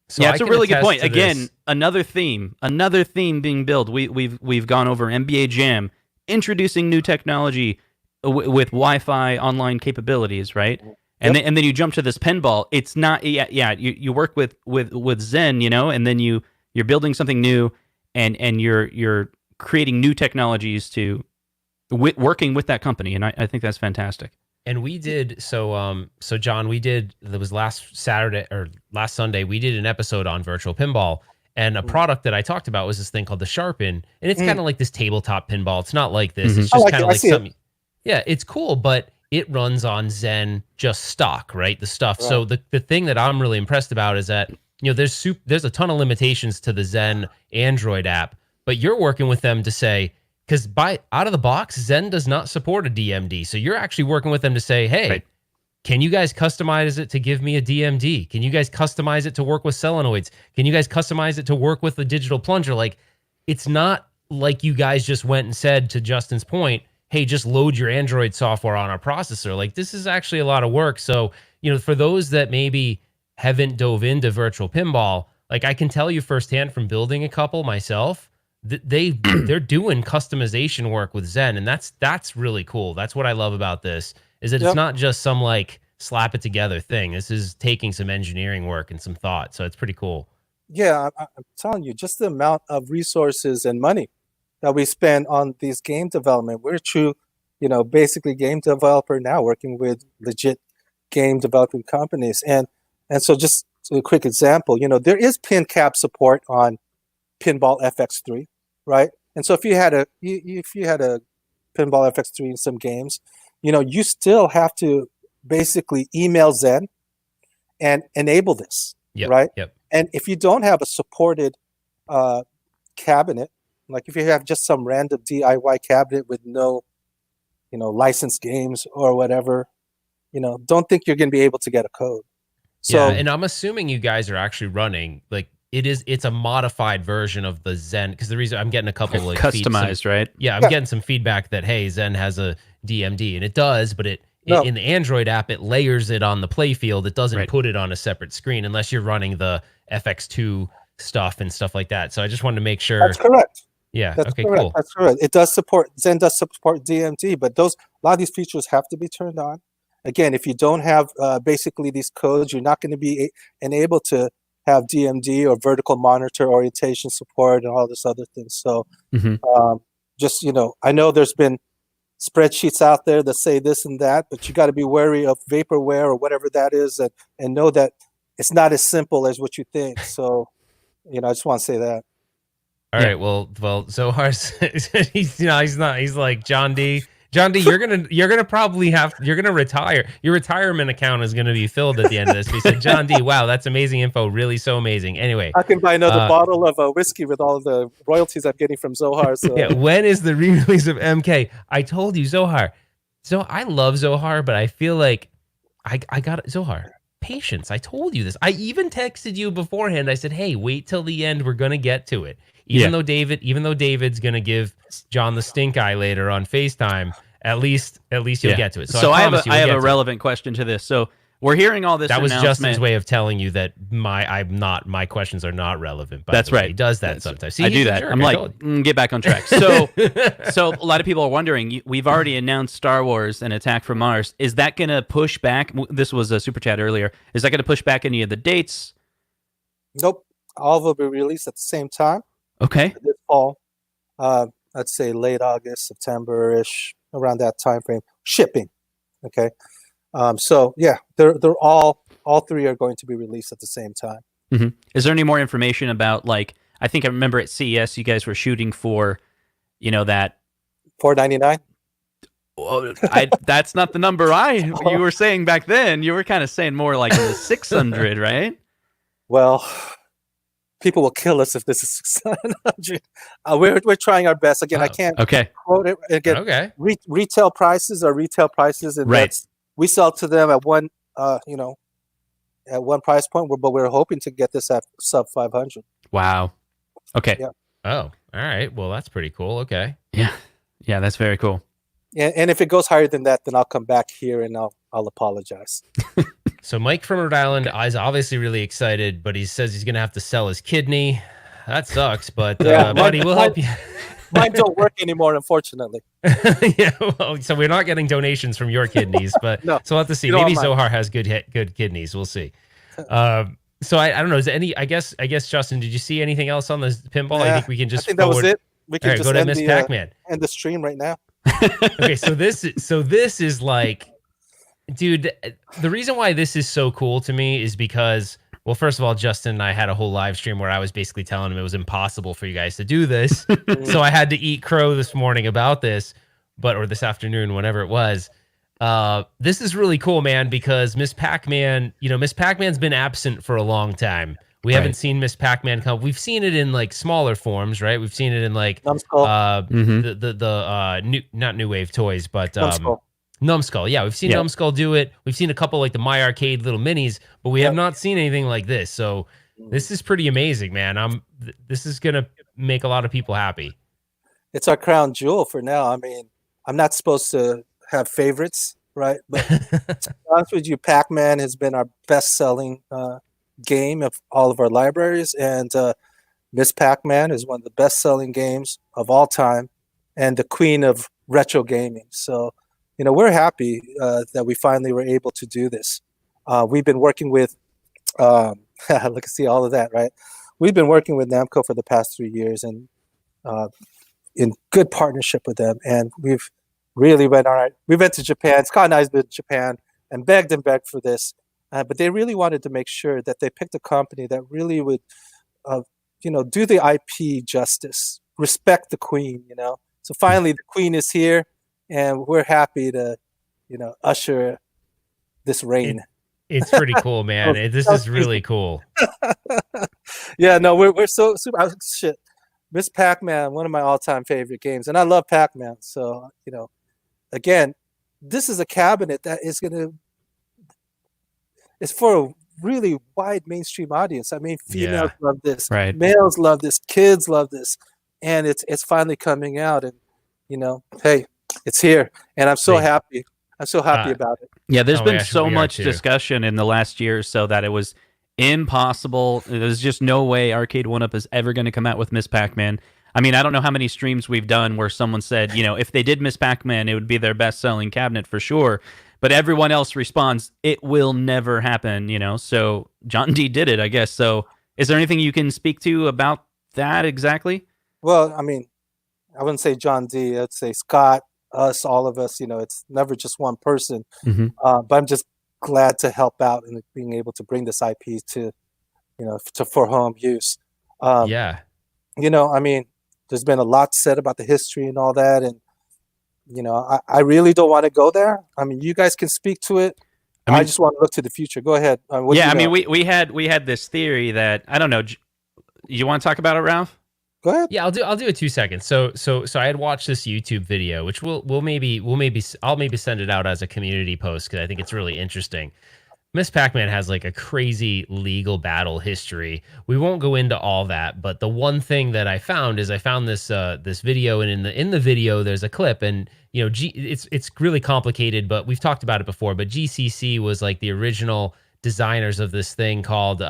So yeah, it's a really good point. Again, this. another theme being built. We've gone over NBA Jam, introducing new technology with Wi-Fi online capabilities, right? And then you jump to this pinball. It's not you work with Zen, and then you're building something new, and you're creating new technologies to working with that company, and I think that's fantastic. And we did so John, it was last Saturday or last Sunday, we did an episode on virtual pinball, and a product that I talked about was this thing called the Sharpen, and it's kind of like this tabletop pinball. It's not like this. It's just kind of like something. Yeah, it's cool, but it runs on Zen just stock, right? The stuff. Right. So the thing that I'm really impressed about is that there's a ton of limitations to the Zen Android app, but you're working with them to say, because out of the box, Zen does not support a DMD. So you're actually working with them to say, hey, right, can you guys customize it to give me a DMD? Can you guys customize it to work with solenoids? Can you guys customize it to work with the digital plunger? Like, it's not like you guys just went and said, to Justin's point, hey, just load your Android software on our processor. Like, this is actually a lot of work. So, for those that maybe haven't dove into virtual pinball, like, I can tell you firsthand from building a couple myself, they're doing customization work with Zen, and that's really cool. That's what I love about this, is that it's not just some like slap it together thing. This is taking some engineering work and some thought. So it's pretty cool. Yeah, I'm telling you, just the amount of resources and money that we spend on these game development. We're true, basically game developer now, working with legit game developing companies. And so just a quick example, there is pin cap support on Pinball FX3, right? And so if you had a Pinball FX3 in some games, you still have to basically email Zen and enable this, right? Yep. And if you don't have a supported cabinet, like if you have just some random DIY cabinet with no, licensed games or whatever, don't think you're going to be able to get a code. So, yeah, and I'm assuming you guys are actually running like it's a modified version of the Zen, because the reason I'm getting a couple like customized, right? Yeah, I'm getting some feedback that, hey, Zen has a DMD, and it does, but in the Android app, it layers it on the playfield. It doesn't put it on a separate screen unless you're running the FX2 stuff and stuff like that. So I just wanted to make sure. That's correct. Yeah. That's okay. correct. Cool. That's correct. Zen does support DMD, but a lot of these features have to be turned on. Again, if you don't have basically these codes, you're not going to be able to have DMD or vertical monitor orientation support and all this other things. So just, I know there's been spreadsheets out there that say this and that, but you got to be wary of vaporware or whatever that is, and know that it's not as simple as what you think. So, I just want to say that. All right. Well, Zohar's he's not. He's like John D. John D, you're gonna probably you're gonna retire. Your retirement account is gonna be filled at the end of this. He said, John D, wow, that's amazing info. Really so amazing. Anyway, I can buy another bottle of whiskey with all the royalties I'm getting from Zohar. So. Yeah, when is the re-release of MK? I told you, Zohar. So I love Zohar, but I feel like I got Zohar. Patience. I told you this. I even texted you beforehand. I said, hey, wait till the end. We're gonna get to it. Even though David's gonna give John the stink eye later on FaceTime, at least you'll get to it. So I have a relevant question to this. So we're hearing all this. That was Justin's way of telling you that my questions are not relevant. That's right. He does that sometimes. See, I do that. I'm like, get back on track. So a lot of people are wondering. We've already announced Star Wars and Attack from Mars. Is that going to push back? This was a super chat earlier. Is that going to push back any of the dates? Nope. All will be released at the same time. Okay. This fall, I'd say late August, September-ish, around that time frame. Shipping, okay. So yeah, they're all three are going to be released at the same time. Mm-hmm. Is there any more information about, like, I think I remember at CES you guys were shooting for, that $499. Well, that's not the number you were saying back then. You were kind of saying more like in the 600, right? Well, people will kill us if this is 600. We're trying our best. Again, I can't quote it. Again, retail prices are retail prices, and we sell to them at one, at one price point. But we're hoping to get this at sub 500. Wow. Okay. Yeah. Oh, all right. Well, that's pretty cool. Okay. Yeah. Yeah, that's very cool. And if it goes higher than that, then I'll come back here and I'll apologize. So Mike from Rhode Island is obviously really excited, but he says he's going to have to sell his kidney. That sucks, but buddy, we'll help you. Mine don't work anymore, unfortunately. Yeah, well, so we're not getting donations from your kidneys, but no, so we'll have to see. Maybe Zohar has good kidneys. We'll see. So I don't know. Is there any? I guess Justin, did you see anything else on the pinball? I think we can just. I think that was it. We can just go to Miss PacMan. End the stream right now. Okay, so this is like, dude, the reason why this is so cool to me is because, well, first of all, Justin and I had a whole live stream where I was basically telling him it was impossible for you guys to do this. So I had to eat crow this morning about this, or this afternoon, whenever it was. This is really cool, man, because Miss PacMan, Miss PacMan's been absent for a long time. We haven't seen Miss PacMan come. We've seen it in like smaller forms, right? We've seen it in like Numbskull. Not New Wave toys, but Numbskull. Numbskull. Yeah, we've seen Numbskull do it. We've seen a couple like the My Arcade little minis, but we have not seen anything like this. So this is pretty amazing, man. This is gonna make a lot of people happy. It's our crown jewel for now. I mean, I'm not supposed to have favorites, right? But to be honest with you, PacMan has been our best-selling game of all of our libraries, and Miss PacMan is one of the best-selling games of all time and the queen of retro gaming. So, we're happy that we finally were able to do this. We've been working with look at see all of that, right? We've been working with Namco for the past 3 years, and in good partnership with them, and we've really went all right. We went to Japan. Scott and I's been to Japan and begged for this. But they really wanted to make sure that they picked a company that really would, do the IP justice, respect the queen, So finally, the queen is here, and we're happy to, usher this reign. It's pretty cool, man. This is really cool. Yeah, no, we're so super. Shit, Miss PacMan, one of my all-time favorite games, and I love PacMan. So, again, this is a cabinet that is it's for a really wide mainstream audience. I mean, females love this, Right. males love this, kids love this, and it's finally coming out. And hey, it's here, and I'm so happy. I'm so happy about it. Yeah, there's Oh my been gosh, so we are much too. discussion in the last year or so that it was impossible. There's just no way Arcade1Up is ever going to come out with Miss Pac-Man. I mean, I don't know how many streams we've done where someone said, if they did Miss Pac-Man, it would be their best-selling cabinet for sure. But everyone else responds, it will never happen, So John D did it, I guess. So is there anything you can speak to about that exactly? Well, I mean, I wouldn't say John D. I'd say Scott, us, all of us. It's never just one person. Mm-hmm. But I'm just glad to help out and being able to bring this IP to for home use. Yeah. I mean, there's been a lot said about the history and all that, and I really don't want to go there. I mean, you guys can speak to it. I just want to look to the future. Go ahead. We had this theory that, I don't know. You want to talk about it, Ralph? Go ahead. Yeah, I'll do it 2 seconds. So I had watched this YouTube video, which I'll maybe send it out as a community post because I think it's really interesting. Miss Pac-Man has like a crazy legal battle history. We won't go into all that, but the one thing that I found is this video, and in the video there's a clip, and it's really complicated, but we've talked about it before. But GCC was like the original designers of this thing called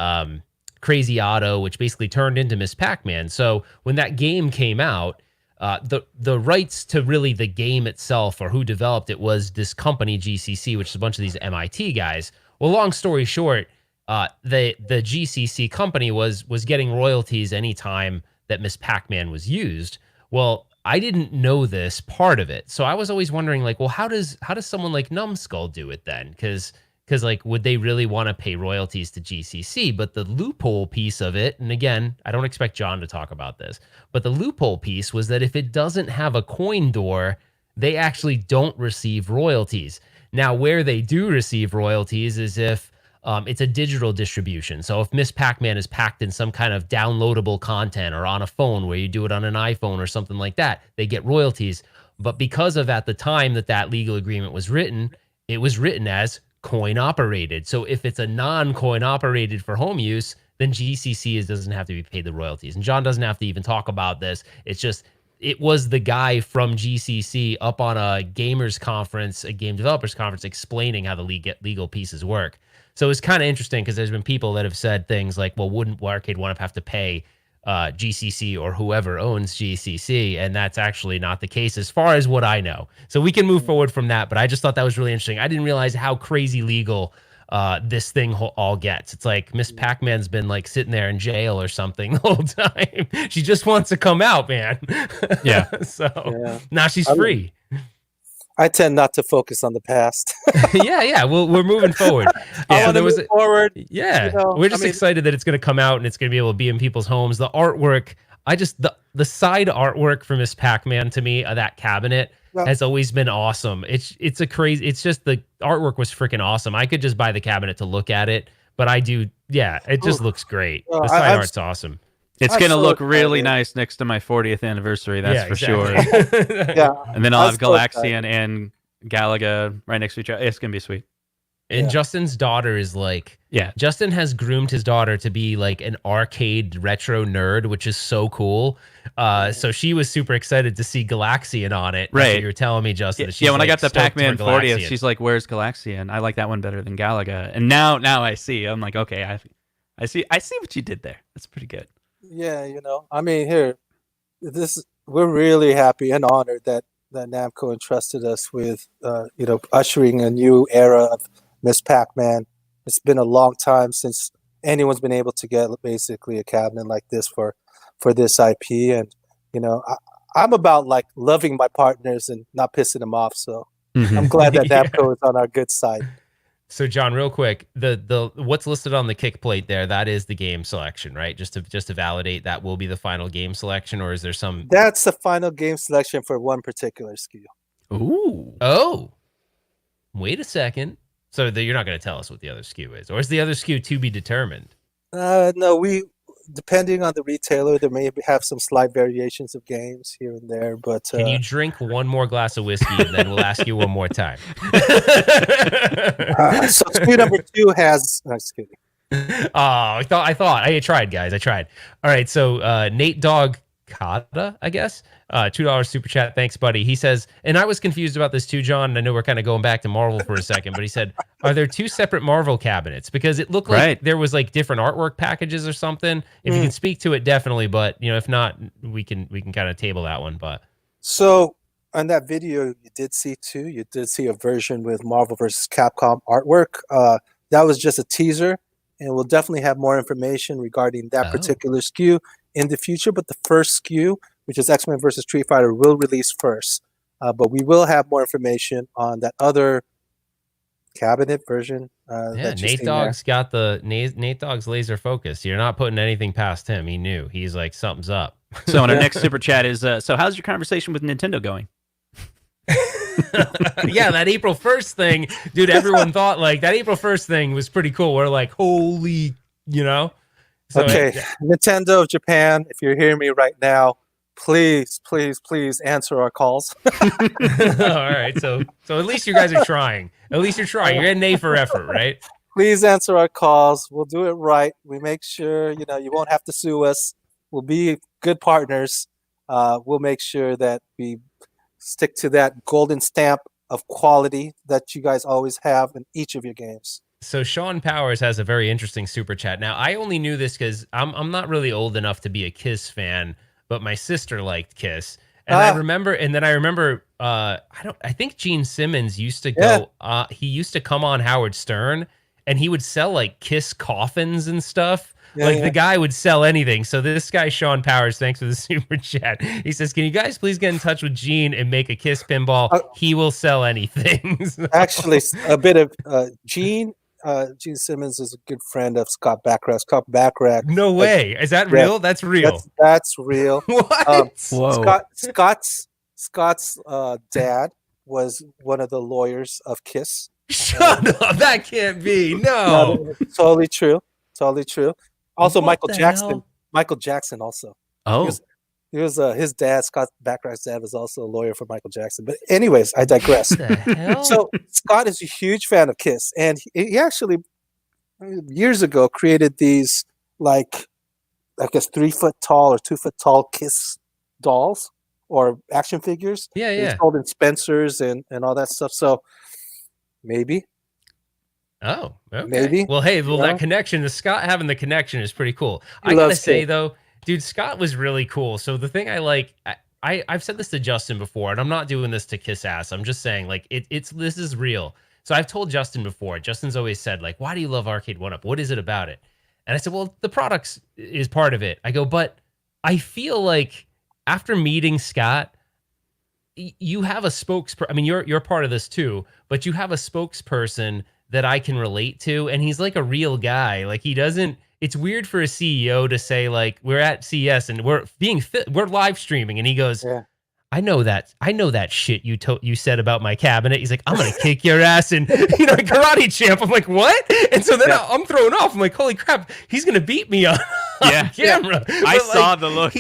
Crazy Otto, which basically turned into Miss Pac-Man. So when that game came out, the rights to really the game itself, or who developed it, was this company GCC, which is a bunch of these MIT guys. Well, long story short, the GCC company was getting royalties anytime that Miss Pac-Man was used. Well, I didn't know this part of it, so I was always wondering, like, well, how does someone like Numbskull do it then? Because like, would they really want to pay royalties to GCC? But the loophole piece of it, and again, I don't expect John to talk about this, but the loophole piece was that if it doesn't have a coin door, they actually don't receive royalties. Now, where they do receive royalties is if it's a digital distribution. So if Miss Pac-Man is packed in some kind of downloadable content, or on a phone where you do it on an iPhone or something like that, they get royalties. But because of at the time that legal agreement was written, it was written as coin operated. So if it's a non-coin operated for home use, then GCC doesn't have to be paid the royalties. And John doesn't have to even talk about this. It's just, it was the guy from GCC up on a gamers conference, a game developers conference, explaining how the legal pieces work. So it's kind of interesting because there's been people that have said things like, well, wouldn't Arcade1Up have to pay GCC or whoever owns GCC? And that's actually not the case as far as what I know. So we can move forward from that, but I just thought that was really interesting. I didn't realize how crazy legal this thing all gets. It's like Miss Pac-Man's been like sitting there in jail or something the whole time. She just wants to come out, man. Yeah. So now she's free. I tend not to focus on the past. yeah. We're moving forward. I want to move forward. Yeah, we're just excited that it's going to come out and it's going to be able to be in people's homes. The artwork, the side artwork for Miss Pac-Man, to me, that cabinet has always been awesome. It's just the artwork was freaking awesome. I could just buy the cabinet to look at it, but I do. Yeah, it just looks great. The side art's awesome. It's going to look really nice next to my 40th anniversary, that's for sure. Yeah. And then I'll have Galaxian and Galaga right next to each other. It's going to be sweet. And Justin's daughter is like, Justin has groomed his daughter to be like an arcade retro nerd, which is so cool. So she was super excited to see Galaxian on it. Right. You were telling me, Justin. Yeah, when I got the PacMan 40th, she's like, where's Galaxian? I like that one better than Galaga. And now I see. I'm like, okay, I see what you did there. That's pretty good. Yeah, I mean, we're really happy and honored that Namco entrusted us with, ushering a new era of Miss Pac-Man. It's been a long time since anyone's been able to get basically a cabinet like this for this IP. And, I'm about like loving my partners and not pissing them off. So I'm glad that Namco is on our good side. So John, real quick, the what's listed on the kick plate there, that is the game selection, right? Just to validate, that will be the final game selection, or is there some? That's the final game selection for one particular SKU. Ooh. Oh. Wait a second. So you're not going to tell us what the other SKU is, or is the other SKU to be determined? No, depending on the retailer, there may have some slight variations of games here and there. But Can you drink one more glass of whiskey and then we'll ask you one more time? So SKU number 2 has. No, just kidding. Oh, I tried, guys. I tried. All right. So Nate Dog Kata, I guess, $2 super chat. Thanks, buddy. He says, and I was confused about this too, John. And I know we're kind of going back to Marvel for a second, but he said, are there 2 separate Marvel cabinets? Because it looked like there was like different artwork packages or something. If you can speak to it, definitely. But if not, we can kind of table that one. But so on that video, you did see a version with Marvel versus Capcom artwork. That was just a teaser, and we'll definitely have more information regarding that particular SKU in the future. But the first SKU, which is XMen versus Street Fighter, will release first. But we will have more information on that other cabinet version. Nate Dogg's got Nate Dogg's laser focus. You're not putting anything past him. He knew. He's like, something's up. So on our next super chat is, so how's your conversation with Nintendo going? Yeah, that April 1st thing, dude, everyone thought like that April 1st thing was pretty cool. We're like, holy, So okay, Nintendo of Japan, if you're hearing me right now, please answer our calls. All right, so at least you guys are trying. At least you're trying. You're getting A for effort, right? Please answer our calls. We'll do it right. We make sure you won't have to sue us. We'll be good partners. We'll make sure that we stick to that golden stamp of quality that you guys always have in each of your games. So Sean Powers has a very interesting super chat. Now, I only knew this because I'm not really old enough to be a Kiss fan, but my sister liked Kiss. And I remember, I think Gene Simmons used to go, he used to come on Howard Stern and he would sell like Kiss coffins and stuff. The guy would sell anything. So this guy, Sean Powers, thanks for the super chat. He says, can you guys please get in touch with Gene and make a Kiss pinball? He will sell anything. Actually, a bit of Gene Simmons is a good friend of Scott Backrack. Scott Backrack. No way. Is that real? That's real. That's real. What? Whoa. Scott's dad was one of the lawyers of Kiss. Shut up. That can't be. No. Totally true. Also, What Michael the Jackson. hell? Michael Jackson also. Oh. He was his dad, Scott Backrack's dad, was also a lawyer for Michael Jackson. But anyways, I digress. What the hell? So Scott is a huge fan of Kiss, and he actually years ago created these like I guess 3 foot tall or 2 foot tall Kiss dolls or action figures. Yeah. It's sold in Spencer's and all that stuff. So maybe. Oh, okay. Maybe. Well, hey, that connection, the Scott having the connection is pretty cool. I gotta say though, dude, Scott was really cool. So the thing I like, I've said this to Justin before, and I'm not doing this to kiss ass. I'm just saying, like, this is real. So I've told Justin before. Justin's always said, like, why do you love Arcade1up? What is it about it? And I said, well, the products is part of it. I go, but I feel like after meeting Scott, you have a spokesperson. I mean, you're part of this too, but you have a spokesperson that I can relate to, and he's like a real guy. Like, he doesn't. It's weird for a CEO to say, like, we're at CES and we're live streaming, and he goes, I know that shit you said about my cabinet. He's like, I'm gonna kick your ass and karate champ. I'm like, what? And so then I'm thrown off. I'm like, holy crap, he's gonna beat me on camera. Yeah. I saw the look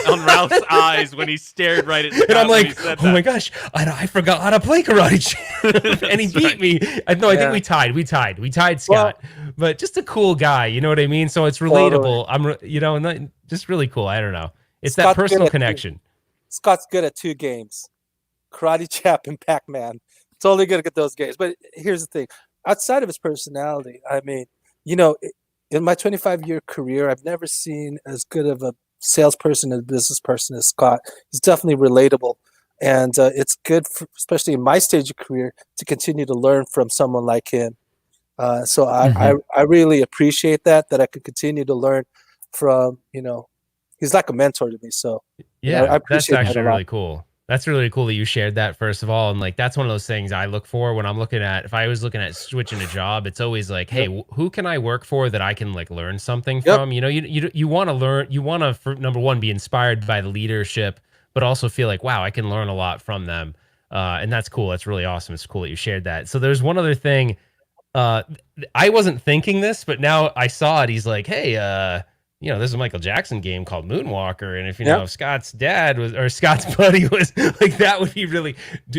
on Ralph's eyes when he stared right at Scott. And I'm like, oh my gosh, I forgot how to play karate champ. And he beat me. I think we tied. We tied Scott. But just a cool guy, you know what I mean? So it's relatable. And just really cool. I don't know. It's Scott's that personal connection. Scott's good at 2 games, Karate Chap and PacMan. Totally good at those games. But here's the thing. Outside of his personality, I mean, in my 25-year career, I've never seen as good of a salesperson and business person as Scott. He's definitely relatable. And it's good, especially in my stage of career, to continue to learn from someone like him. So I really appreciate that I could continue to learn from, he's like a mentor to me. So I that's appreciate actually that a lot. really cool. That's really cool that you shared that, first of all. And like, that's one of those things I look for when I'm looking at, if I was looking at switching a job, it's always like, hey, who can I work for that I can like learn something from? You want to learn, you want to, number one, be inspired by the leadership, but also feel like, wow, I can learn a lot from them. And that's cool. That's really awesome. It's cool that you shared that. So there's one other thing. I wasn't thinking this, but now I saw it. He's like, hey, there's a Michael Jackson game called Moonwalker, and if if Scott's dad was or Scott's buddy was like, that would be really.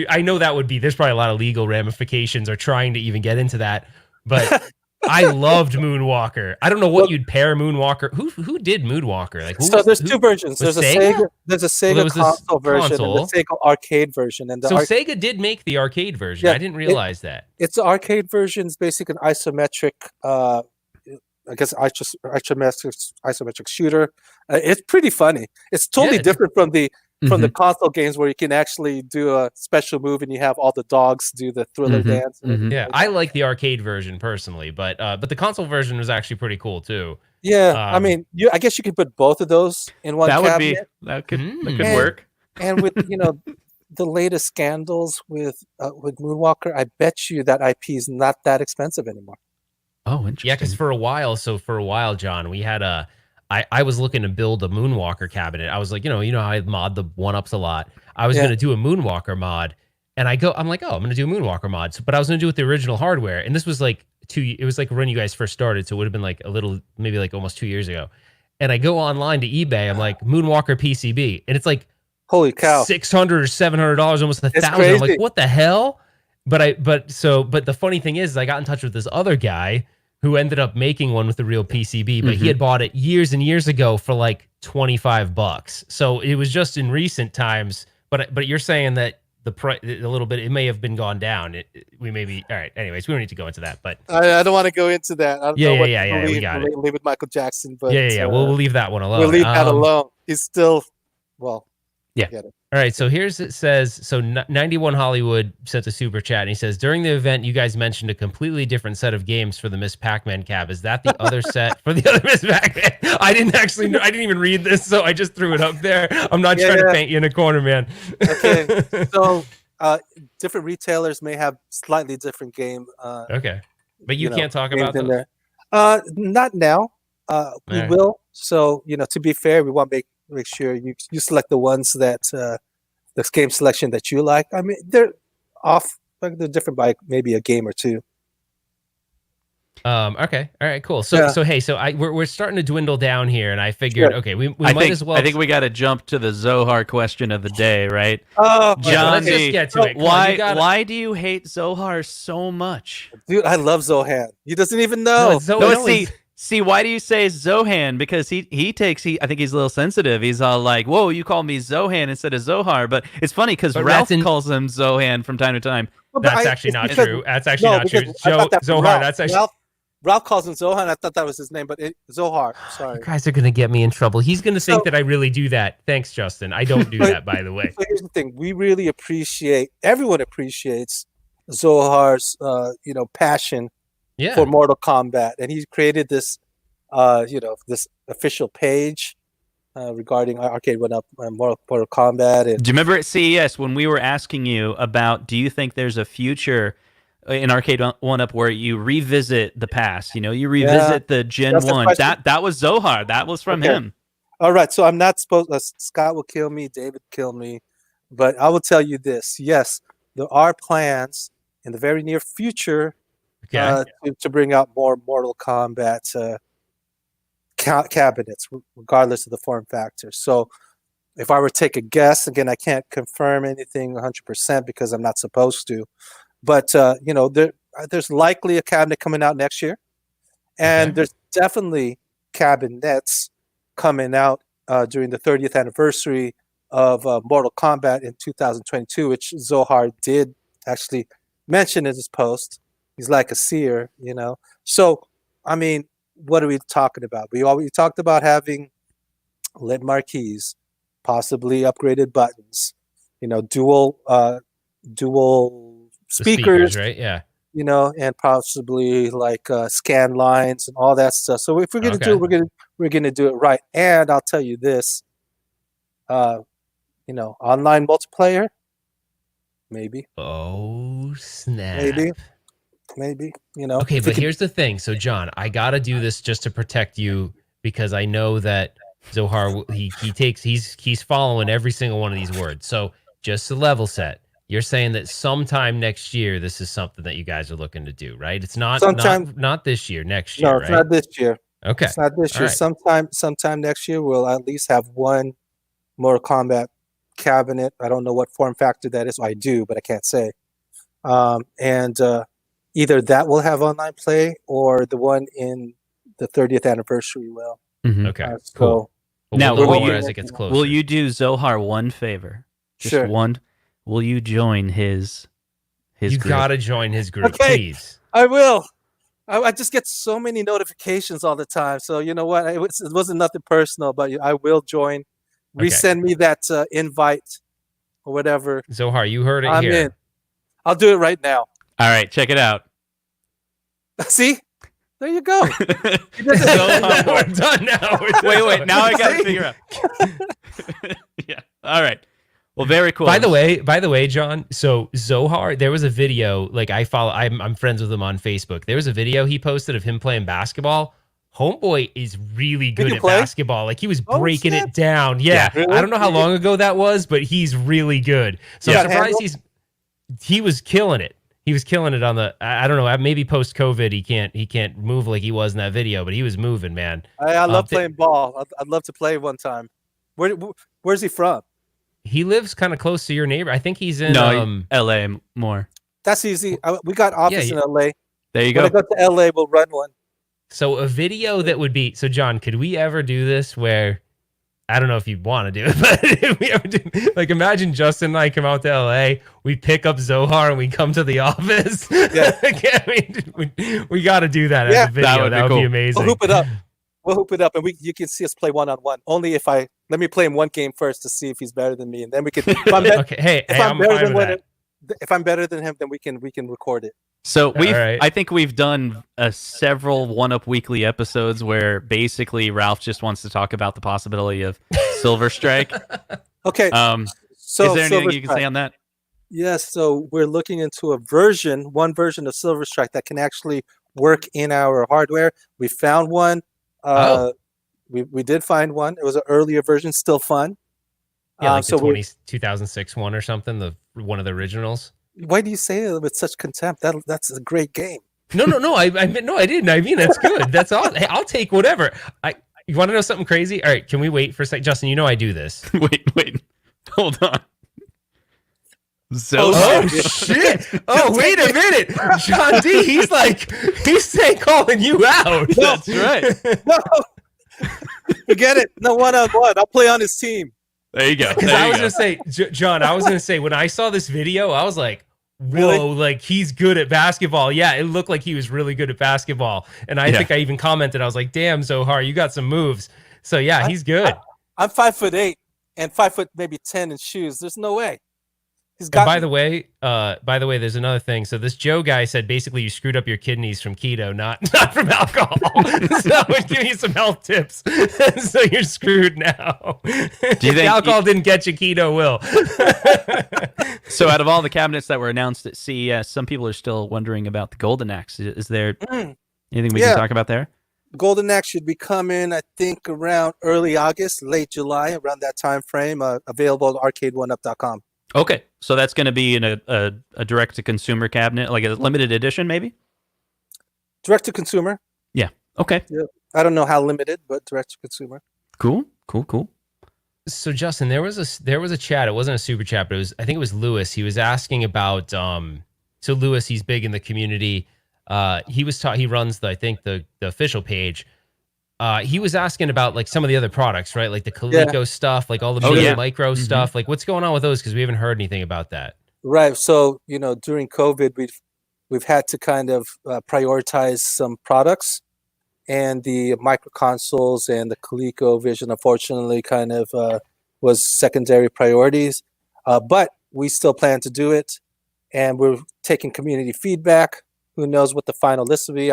I know that would be. There's probably a lot of legal ramifications or trying to even get into that, but I loved Moonwalker. I don't know what you'd pair Moonwalker. Who did Moonwalker? Like, there's two versions. There's a Sega console version and the Sega arcade version. And Sega did make the arcade version. I didn't realize that. It's the arcade version. It's basically an isometric. I guess isometric shooter. It's pretty funny. It's totally different from the the console games where you can actually do a special move and you have all the dogs do the thriller dance. Yeah, I like the arcade version personally, but the console version was actually pretty cool too. Yeah, I mean, I guess you could put both of those in one cabinet. That could work. And with the latest scandals with Moonwalker, I bet you that IP is not that expensive anymore. Oh, interesting. Yeah, because for a while, John, we had I was looking to build a Moonwalker cabinet. I was like, how I mod the 1-ups a lot. I was going to do a Moonwalker mod, and I'm like, I'm going to do a Moonwalker mod. But I was going to do it with the original hardware, and this was like it was like when you guys first started, so it would have been like a little, maybe like almost 2 years ago. And I go online to eBay, I'm like, Moonwalker PCB, and it's like, holy cow, $600 or $700, almost $1,000. I'm like, what the hell? But the funny thing is, I got in touch with this other guy who ended up making one with a real PCB, but he had bought it years and years ago for like $25. So it was just in recent times. But you're saying that the price a little bit, it may have been gone down. We may be all right. Anyways, we don't need to go into that. But I don't want to go into that. I don't know what we got it. Leave with Michael Jackson, but we'll leave that one alone. We'll leave that alone. He's still Yeah. All right. So it says, 91 Hollywood sent a super chat, and he says, during the event, you guys mentioned a completely different set of games for the Miss Pac-Man cab. Is that the other set for the other Miss Pac-Man? I didn't even read this, so I just threw it up there. I'm not trying to paint you in a corner, man. Okay. So different retailers may have slightly different game. Okay. But you can't talk about them? Not now. We will. So, to be fair, we want to make sure you select the ones that the game selection that you like. I mean, they're they're different by maybe a game or two. Okay. All right. Cool. So we're starting to dwindle down here, and I figured, we might as well. I think we got to jump to the Zohar question of the day, right? Oh, John let's just get to it. Why do you hate Zohar so much, dude? I love Zohan. He doesn't even know. See, why do you say Zohan? Because I think he's a little sensitive. He's all like, whoa, you call me Zohan instead of Zohar. But it's funny because Ralph calls him Zohan from time to time. That's actually not true. That's actually not true. Zohar, that's actually... Ralph calls him Zohan. I thought that was his name, but Zohar. Sorry. You guys are going to get me in trouble. He's going to think that I really do that. Thanks, Justin. I don't do that, by the way. So here's the thing. We really everyone appreciates Zohar's, passion for Mortal Kombat, and he created this, this official page regarding Arcade1up Mortal Kombat. And do you remember at CES when we were asking you about, do you think there's a future in Arcade1up where you revisit the past? You revisit the Gen 1. That was Zohar. That was from him. All right, so I'm not supposed. Scott will kill me. David will kill me, but I will tell you this: yes, there are plans in the very near future. To bring out more Mortal Kombat cabinets, regardless of the form factor. So if I were to take a guess, again, I can't confirm anything 100% because I'm not supposed to. But, there's likely a cabinet coming out next year. And there's definitely cabinets coming out during the 30th anniversary of Mortal Kombat in 2022, which Zohar did actually mention in his post. He's like a seer, So, I mean, what are we talking about? We talked about having lit marquees, possibly upgraded buttons, dual speakers, right? Yeah. And possibly like scan lines and all that stuff. So if we're gonna do it, we're gonna do it right. And I'll tell you this, online multiplayer, maybe. Oh snap! Maybe. Okay, but here's the thing. So John, I gotta do this just to protect you because I know that Zohar he's following every single one of these words. So just to level set, you're saying that sometime next year this is something that you guys are looking to do, right? It's not this year, next year. No, it's not this year. Okay. It's not this All year. right. Sometime next year, we'll at least have one Mortal Kombat cabinet. I don't know what form factor that is. I do, but I can't say. And either that will have online play, or the one in the 30th anniversary will. Okay. So Cool. But Now, we'll know will more you- as it gets closer. Will you do Zohar one favor? Just Sure. one. Will you join his You group? gotta join his group, Okay. please. I will. I just get so many notifications all the time. So you know what? It wasn't nothing personal, but I will join. Okay. Resend me that invite or whatever. Zohar, you heard it I'm here. in. I'll do it right now. All right, check it out. See? There you go. We're done now. Wait. Now I got to figure out. Yeah. All right. Well, very cool. By the way, John. So Zohar, there was a video. Like I'm friends with him on Facebook. There was a video he posted of him playing basketball. Homeboy is really good at basketball. Like he was breaking it down. Yeah. Really? I don't know how long ago that was, but he's really good. So I'm surprised he was killing it. He was killing it on the. I don't know. Maybe post COVID, he can't move like he was in that video, but he was moving, man. I love playing ball. I'd love to play one time. Where's he from? He lives kind of close to your neighbor. I think he's in LA more. That's easy. We got office in LA. There you When I go. go to LA, we'll run one. So a video that would be so John, could we ever do this where I don't know if you want to do it, but if we ever do, like imagine Justin and I come out to LA, we pick up Zohar and we come to the office. Yeah. we got to do that as a video. That would be amazing. We'll hoop it up, and you can see us play 1-on-1. Only if let me play him one game first to see if he's better than me, and then we can. If I'm better than him, then we can record it. So right. I think we've done several 1UP Weekly episodes where basically Ralph just wants to talk about the possibility of Silver Strike. Okay. So is there anything you can say on that? Yes. So we're looking into one version of Silver Strike that can actually work in our hardware. We found one. We did find one. It was an earlier version, still fun. Yeah, like the 2006 one or something, one of the originals. Why do you say it with such contempt? That's a great game. No. I didn't. I mean, that's good. That's all. Hey, I'll take whatever. You want to know something crazy? All right, can we wait for a sec? Justin, you know I do this. Wait. Hold on. Oh shit! Oh, wait a minute, John D. He's calling you out. That's right. No, forget it. No 1-on-1. I'll play on his team. There you go. Because I was gonna say, John. I was gonna say when I saw this video, I was like, "Whoa!" Really? Like he's good at basketball. Yeah, it looked like he was really good at basketball. And I think I even commented. I was like, "Damn, Zohar, you got some moves." So yeah, he's good. I'm 5'8" and 5'10" in shoes. There's no way. He's got. And by the way, there's another thing. So this Joe guy said basically you screwed up your kidneys from keto, not from alcohol. So I would give you some health tips. So you're screwed now. Do you if think alcohol didn't get you, keto will. So out of all the cabinets that were announced at CES, some people are still wondering about the Golden Axe. Is there anything we can talk about there? Golden Axe should be coming, I think, around early August, late July, around that time frame. Available at arcade1up.com. Okay, so that's going to be in a direct-to-consumer cabinet, like a limited edition, maybe? Direct to consumer. Yeah. Okay. Yeah. I don't know how limited, but direct to consumer. Cool. So Justin, there was a chat. It wasn't a super chat, but I think it was Lewis. He was asking about so Lewis, he's big in the community. He runs the official page. He was asking about like some of the other products, right? Like the Coleco stuff, like all the micro stuff. Like what's going on with those? Because we haven't heard anything about that. Right. So during COVID, we've had to kind of prioritize some products, and the micro consoles and the Coleco Vision, unfortunately, kind of was secondary priorities. But we still plan to do it, and we're taking community feedback. Who knows what the final list will be?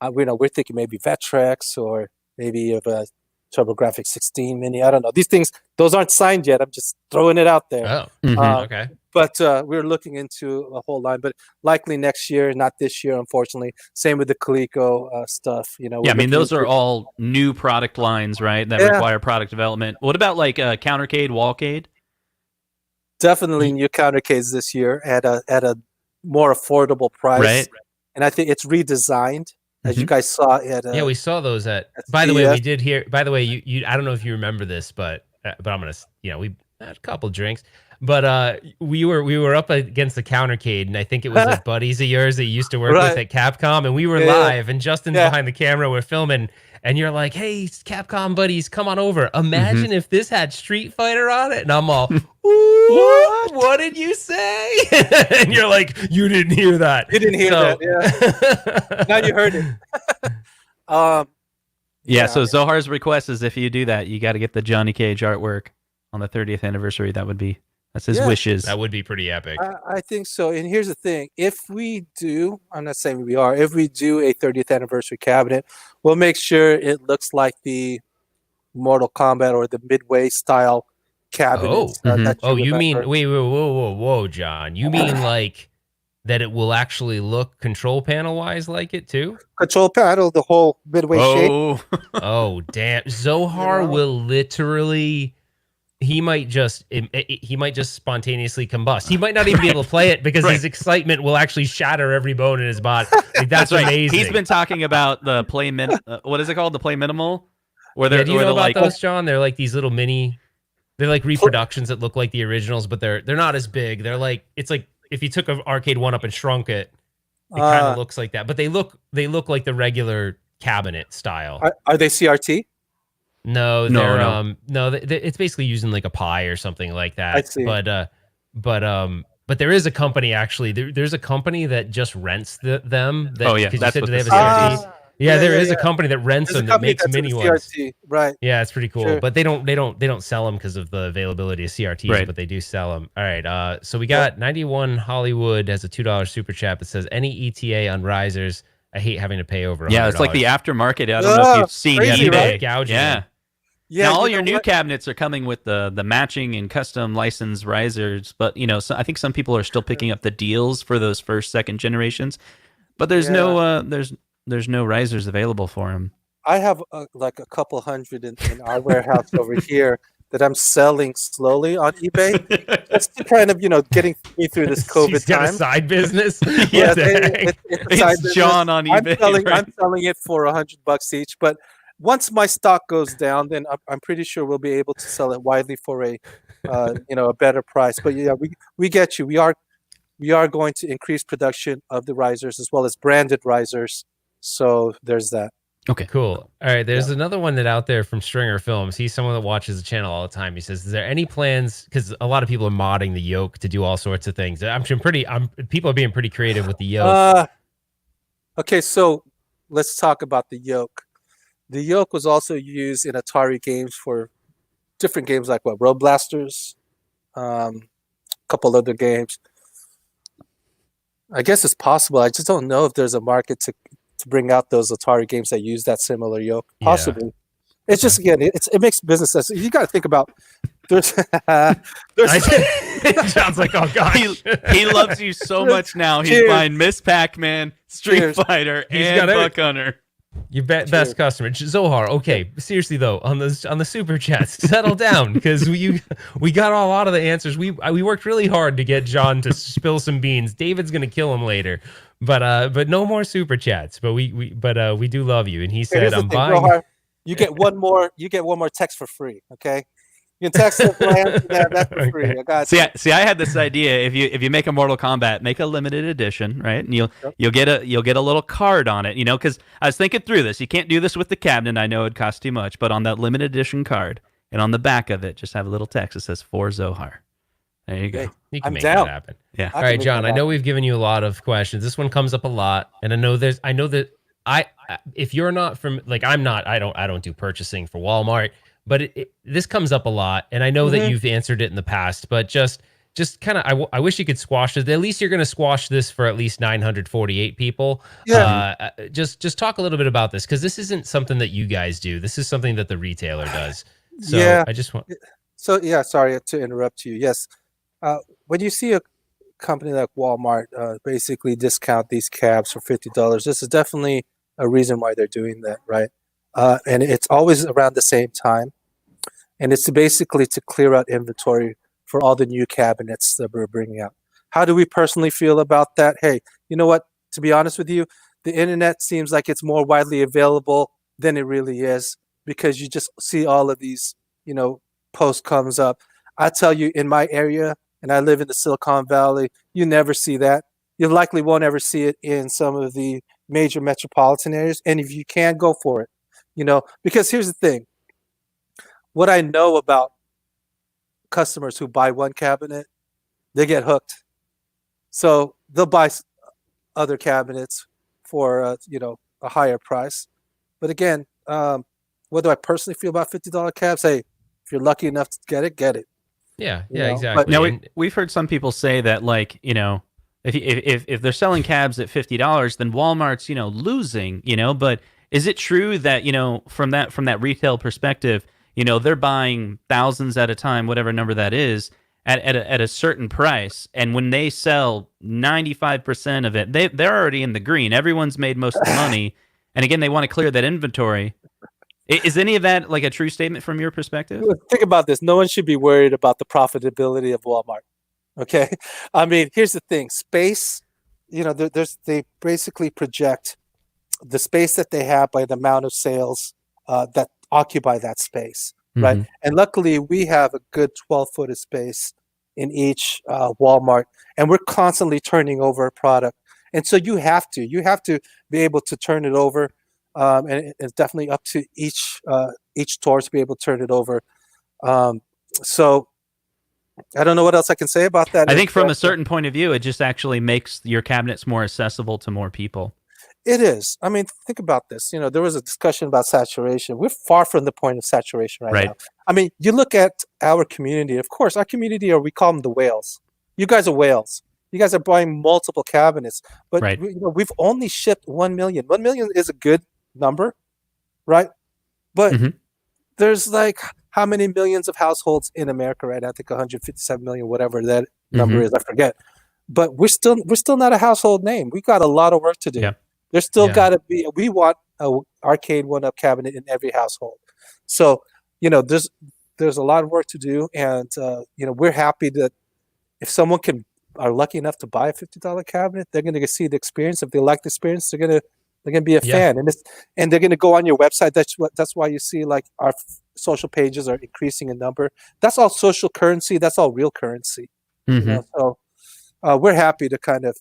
We're thinking maybe Vectrex or maybe of a TurboGrafx 16 Mini. I don't know. These things, those aren't signed yet. I'm just throwing it out there. Oh, okay. But we're looking into a whole line, but likely next year, not this year, unfortunately. Same with the Coleco stuff. I mean, those are all new product lines, right? That require product development. What about like Countercade, Wallcade? Definitely new countercades this year at a more affordable price. Right. And I think it's redesigned. as you guys saw at Yeah, we saw those at. at By the way, we CES. did hear. By the way, you I don't know if you remember this, but I'm gonna. We had a couple drinks, but we were up against the countercade, and I think it was like buddies of yours that you used to work with Right. at Capcom, and we were Yeah. live, and Justin's Yeah. behind the camera, we're filming, and you're like, "Hey, Capcom buddies, come on over. Imagine if this had Street Fighter on it," and I'm all, what did you say? And you're like, "You didn't hear that. You didn't hear that, yeah. Now you heard it. Yeah, so Zohar's request is if you do that, you got to get the Johnny Cage artwork on the 30th anniversary. That's his wishes. That would be pretty epic. I think so. And here's the thing: if we do, I'm not saying we are. If we do a 30th anniversary cabinet, we'll make sure it looks like the Mortal Kombat or the Midway style cabinets. You mean wait, whoa, John? You mean like that it will actually look control panel wise like it too? Control panel, the whole Midway shape. Oh, damn! Zohar will literally. He might just spontaneously combust. He might not even be able to play it because his excitement will actually shatter every bone in his body. Like, that's amazing. He's been talking about the play what is it called? The play minimal? Where they're, do you know about like, those, John? They're like these little mini. They're like reproductions that look like the originals, but they're not as big. They're like it's like if you took an Arcade1Up and shrunk it, it kind of looks like that. But they look like the regular cabinet style. Are they CRT? No, it's basically using like a pie or something like that. I see. But there is a company actually. There's a company that just rents them. That, that's you said what they have a this CRT. is. There is a company that rents them that makes mini ones. CRT, right? Yeah, it's pretty cool. Sure. But they don't sell them because of the availability of CRTs. But they do sell them. All right. So we got 91 Hollywood has a $2 super chat that says any ETA on risers. I hate having to pay over $100. Yeah, it's like the aftermarket. I don't know if you've seen crazy, eBay. right? Gouging. Yeah. Yeah. Now, all your new cabinets are coming with the matching and custom licensed risers, but I think some people are still picking up the deals for those first, second generations. But there's no there's no risers available for them. I have like a couple hundred in our warehouse over here that I'm selling slowly on eBay. Just to kind of getting me through this COVID She's got time. a side business. Yeah, It's a side business. John on eBay. I'm selling it for $100 each, but once my stock goes down, then I'm pretty sure we'll be able to sell it widely for a better price. But yeah, we get you. We are going to increase production of the risers as well as branded risers. So there's that. Okay, cool. All right, there's another one that out there from Stringer Films. He's someone that watches the channel all the time. He says, "Is there any plans?" Because a lot of people are modding the yoke to do all sorts of things. People are being pretty creative with the yoke. Okay, so let's talk about the yoke. The yoke was also used in Atari games for different games like Road Blasters, a couple other games. I guess it's possible. I just don't know if there's a market to bring out those Atari games that use that similar yoke. Possibly. Yeah. It's just, again, it makes business sense. You got to think about there's sounds like, oh gosh. He loves you so much now. He's buying Miss Pac-Man, Street Fighter, and Buck Hunter. You best customer, Zohar. Okay, seriously though, on the super chats, settle down because we got a lot of the answers. We worked really hard to get John to spill some beans. David's gonna kill him later, but no more super chats. But we do love you. And he said, "I'm buying." Zohar, you get one more text for free. Okay. You can text it. That's for free. I got see, I had this idea. If you make a Mortal Kombat, make a limited edition, right? And you'll get a little card on it, because I was thinking through this. You can't do this with the cabinet. I know it'd cost too much, but on that limited edition card and on the back of it, just have a little text that says "For Zohar." There you go. You can make that happen. Yeah. All right, John. I know we've given you a lot of questions. This one comes up a lot, and I know that if you're not from I'm not. I don't do purchasing for Walmart. But this comes up a lot, and I know that you've answered it in the past. But just kind of, I wish you could squash it. At least you're going to squash this for at least 948 people. Yeah. Just talk a little bit about this because this isn't something that you guys do. This is something that the retailer does. So yeah. I just want. So yeah, sorry to interrupt you. Yes, when you see a company like Walmart basically discount these cabs for $50, this is definitely a reason why they're doing that, right? And it's always around the same time. And it's basically to clear out inventory for all the new cabinets that we're bringing out. How do we personally feel about that? Hey, you know what? To be honest with you, the internet seems like it's more widely available than it really is, because you just see all of these, posts comes up. I tell you, in my area, and I live in the Silicon Valley, you never see that. You likely won't ever see it in some of the major metropolitan areas. And if you can, go for it, because here's the thing. What I know about customers who buy one cabinet, they get hooked. So they'll buy other cabinets for, a higher price. But again, what do I personally feel about $50 cabs? Hey, if you're lucky enough to get it. Yeah, You know, exactly. but- Now we've heard some people say that, like, if they're selling cabs at $50, then Walmart's losing. But is it true that from that retail perspective, they're buying thousands at a time, whatever number that is, at a certain price, and when they sell 95% of it, they're already in the green. Everyone's made most of the money, and again, they want to clear that inventory. Is any of that like a true statement from your perspective? Think about this. No one should be worried about the profitability of Walmart. Okay. I mean, here's the thing. Space, they basically project the space that they have by the amount of sales that occupy that space, right? And luckily, we have a good 12-foot of space in each Walmart, and we're constantly turning over a product. And so you have to be able to turn it over. And it's definitely up to each store to be able to turn it over. So I don't know what else I can say about that. I think from a certain point of view, it just actually makes your cabinets more accessible to more people. It is. I mean, think about this. There was a discussion about saturation. We're far from the point of saturation right now. I mean, you look at our community. Of course, our community, we call them the whales. You guys are whales. You guys are buying multiple cabinets. But we've only shipped 1 million. 1 million is a good number, right? But there's like how many millions of households in America right now? I think 157 million, whatever that number is, I forget. But we're still not a household name. We got a lot of work to do. There's still got to be. We want a Arcade1up cabinet in every household. So there's a lot of work to do, and we're happy that if someone are lucky enough to buy a $50 cabinet, they're going to see the experience. If they like the experience, they're going to be a fan, and they're going to go on your website. That's why you see like our social pages are increasing in number. That's all social currency. That's all real currency. So we're happy to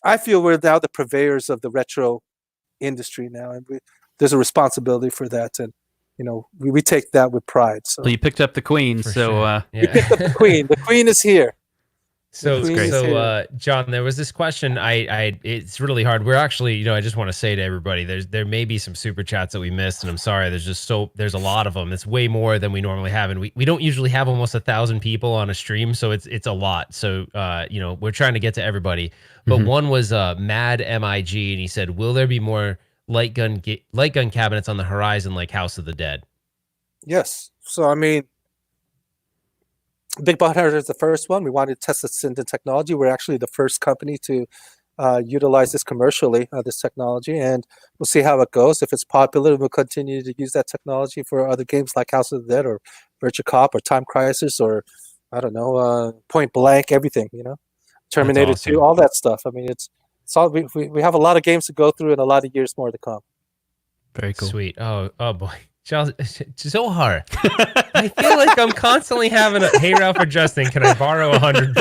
I feel we're now the purveyors of the retro industry now, and there's a responsibility for that, and we take that with pride. So well, you picked up the queen, we picked up the queen. The queen is here. So John, there was this question. It's really hard. We're actually, I just want to say to everybody, there may be some super chats that we missed, and I'm sorry. There's a lot of them. It's way more than we normally have, and we don't usually have almost 1,000 people on a stream, so it's a lot. So we're trying to get to everybody. But one was Mad MIG, and he said, "Will there be more light gun cabinets on the horizon, like House of the Dead?" Yes. So I mean, Big Bot Hunter is the first one. We wanted to test the Sinden technology. We're actually the first company to utilize this commercially, this technology, and we'll see how it goes. If it's popular, we'll continue to use that technology for other games like House of the Dead or Virtua Cop or Time Crisis or, I don't know, Point Blank, everything, Terminator awesome. 2, all that stuff. I mean, it's all, we have a lot of games to go through and a lot of years more to come. Very cool. Sweet. Oh boy. So hard. I feel like I'm constantly having hey Ralph or Justin, can I borrow $100?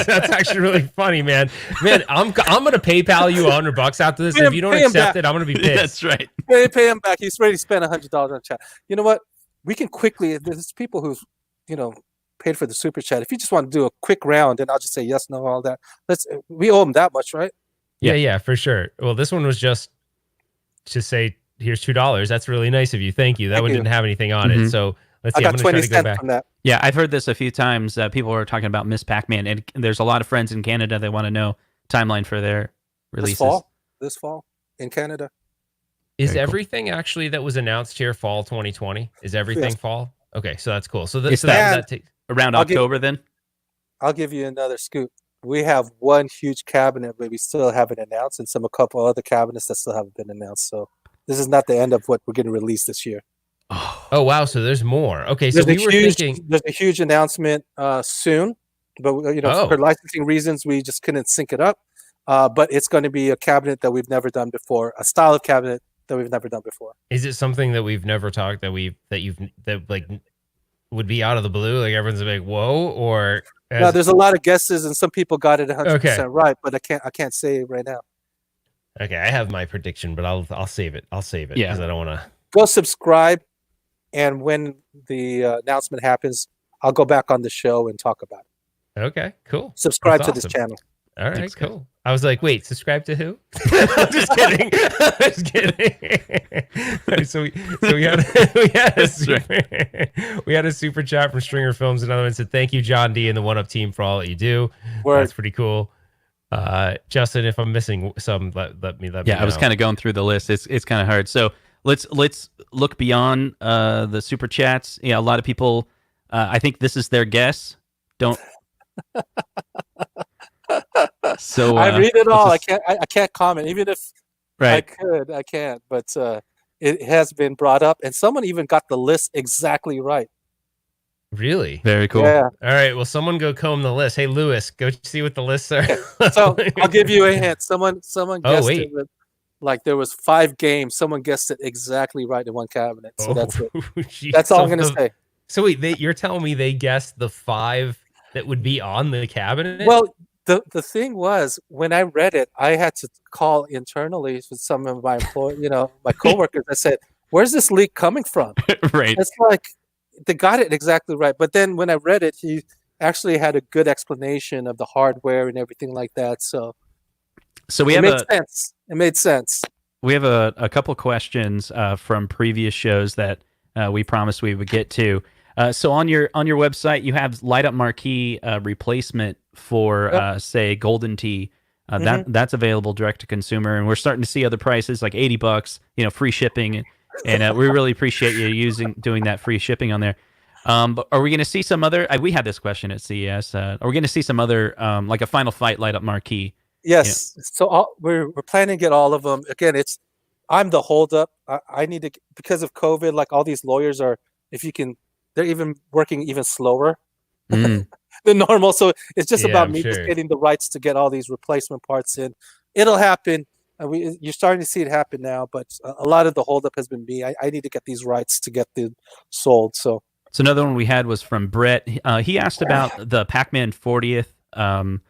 That's actually really funny, man. I'm gonna PayPal you $100 after this. If you don't accept it, I'm gonna be pissed. That's right. Pay him back. He's ready to spend $100 on chat. You know what? We can quickly. There's people who've paid for the super chat. If you just want to do a quick round, then I'll just say yes, no, all that. We owe them that much, right? Yeah, for sure. Well, this one was just to say, here's $2. That's really nice of you. Thank you. That one didn't have anything on it. So let's see. I got 20 cents cents from that. Yeah, I've heard this a few times. People were talking about Miss PacMan, and there's a lot of friends in Canada that want to know timeline for their releases. This fall in Canada. Is everything actually that was announced here fall 2020? Is everything fall? Okay, so that's cool. So that takes around October then? I'll give you another scoop. We have one huge cabinet, but we still haven't announced, and a couple other cabinets that still haven't been announced. So this is not the end of what we're going to release this year. Oh wow! So there's more. Okay, so we were thinking there's a huge announcement soon, but for licensing reasons, we just couldn't sync it up. but it's going to be a cabinet that we've never done before, a style of cabinet that we've never done before. Is it something that we've never talked that like would be out of the blue? Like everyone's like, whoa, or No, there's a lot of guesses, and some people got it 100% Okay. right, but I can't say it right now. okay. I have my prediction, but I'll save it. I'll save it Yeah. because I don't want to. Go subscribe, and when the announcement happens, I'll go back on the show and talk about it. Okay, cool. Subscribe That's to this awesome. channel. All right, Thanks, guys. cool. I was like, wait, subscribe to who? I'm just kidding. I'm just kidding. So we had a super chat from Stringer Films. Another one said, "Thank you, John D and the 1UP team for all that you do." Word. That's pretty cool. Justin, if I'm missing some, let me know. I was kind of going through the list. It's kind of hard. So let's look beyond the super chats. Yeah, a lot of people. I think this is their guess. Don't. So I read it all. let's I can't comment, even if right. I can't. But it has been brought up, and someone even got the list exactly right. Really? Very cool. Yeah. All right. Well, someone go comb the list. Hey, Lewis, go see what the lists are. So I'll give you a hint. Someone guessed wait. it with, like there was 5 games. Someone guessed it exactly right in one cabinet. So that's it. Geez. That's all So I'm gonna say. So wait, you're telling me they guessed the 5 that would be on the cabinet? Well, the thing was, when I read it, I had to call internally with some of my my coworkers. I said, "Where's this leak coming from?" Right. It's like they got it exactly right. But then when I read it, he actually had a good explanation of the hardware and everything like that. So we it have made sense. It made sense. We have a couple questions from previous shows that we promised we would get to. So on your website, you have light up marquee replacement for say Golden Tee. That's available direct to consumer, and we're starting to see other prices like $80, free shipping, and we really appreciate you doing that free shipping on there. But are we going to see some other? We had this question at CES. Are we going to see some other like a Final Fight light up marquee? Yes. So we're planning to get all of them. Again, I'm the holdup. I need to, because of COVID. Like all these lawyers are, they're even working even slower than normal. So it's just about me just getting the rights to get all these replacement parts in. It'll happen. You're starting to see it happen now, but a lot of the holdup has been me. I need to get these rights to get them sold. So another one we had was from Brett. He asked about the PacMan 40th.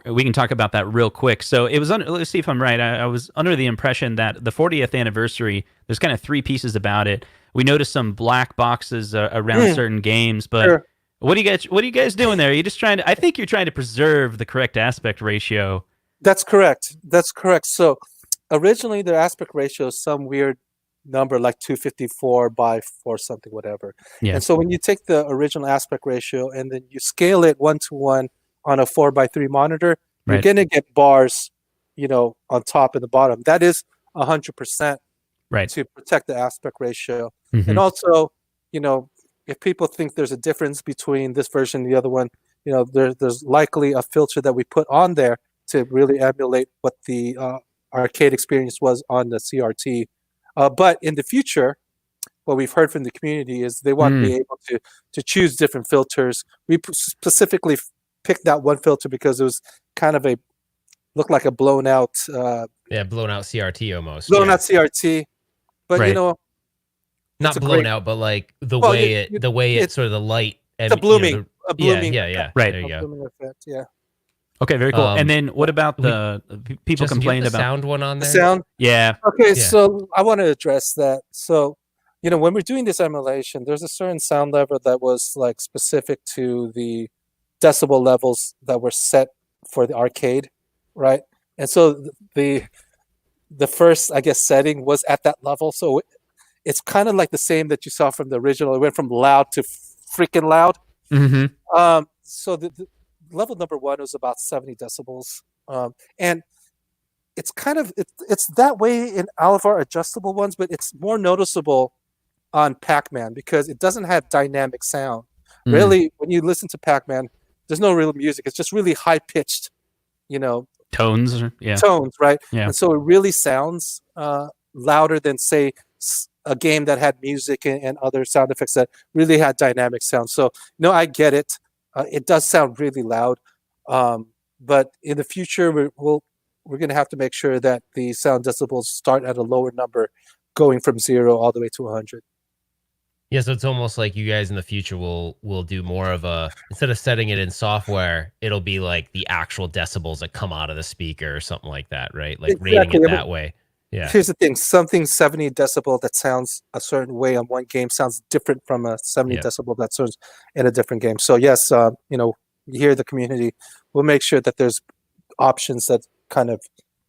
We can talk about that real quick. So it was. Let's see if I'm right. I was under the impression that the 40th anniversary. There's kind of 3 pieces about it. We noticed some black boxes around certain games, but sure. What are you guys doing there? Are you just trying to? I think you're trying to preserve the correct aspect ratio. That's correct. So originally the aspect ratio is some weird number like 254 by 4 something, whatever. Yeah. And so when you take the original aspect ratio and then you scale it 1-to-1 on a 4:3 monitor, you're going to get bars, on top and the bottom. That is 100% right to protect the aspect ratio. Mm-hmm. And also, if people think there's a difference between this version and the other one, there's likely a filter that we put on there to really emulate what the arcade experience was on the CRT. But in the future, what we've heard from the community is they want to be able to choose different filters. We specifically picked that one filter because it was kind of looked like a blown out blown out CRT almost. Blown out CRT. But not blown out, but like the way it's sort of the light. It's a blooming. Yeah. Right. There you go. Blooming effect, yeah. Okay, very cool. And then what about the people complained about sound one on there? The sound? Yeah. Okay, so I want to address that. So, when we're doing this emulation, there's a certain sound level that was like specific to the decibel levels that were set for the arcade, right? And so the first, I guess, setting was at that level. So it's kind of like the same that you saw from the original. It went from loud to freaking loud. Mm-hmm. So the level number 1 was about 70 decibels. And it's kind of, it's that way in all of our adjustable ones, but it's more noticeable on PacMan because it doesn't have dynamic sound. Really, when you listen to PacMan, there's no real music. It's just really high-pitched, tones. Yeah. Tones, right? Yeah. And so it really sounds louder than, say, a game that had music and other sound effects that really had dynamic sound. So, I get it. It does sound really loud. But in the future, we're going to have to make sure that the sound decibels start at a lower number, going from 0 all the way to 100. Yeah, so it's almost like you guys in the future will do more of a, instead of setting it in software, it'll be like the actual decibels that come out of the speaker or something like that, right? Like rating it that way. Yeah. Here's the thing: something 70 decibel that sounds a certain way on one game sounds different from a 70 decibel that sounds in a different game. So yes, you hear the community. We'll make sure that there's options that kind of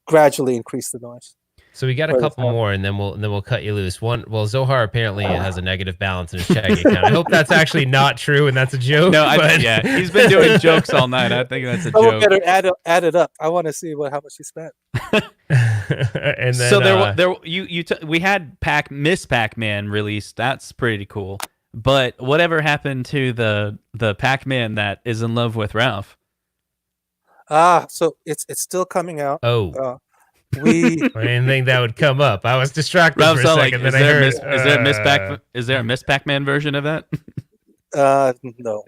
gradually increase the noise. So we got a couple more, and then we'll cut you loose. One, well, Zohar apparently has a negative balance in his checking account. I hope that's actually not true, and that's a joke. No, yeah, he's been doing jokes all night. I think that's a joke. Better add it up. I want to see how much he spent. And then, so we had Miss Pac-Man released. That's pretty cool. But whatever happened to the Pac-Man that is in love with Ralph? So it's still coming out. Oh. I didn't think that would come up. I was distracted for a second. Then I heard, is there a Miss Pac-Man version of that? No.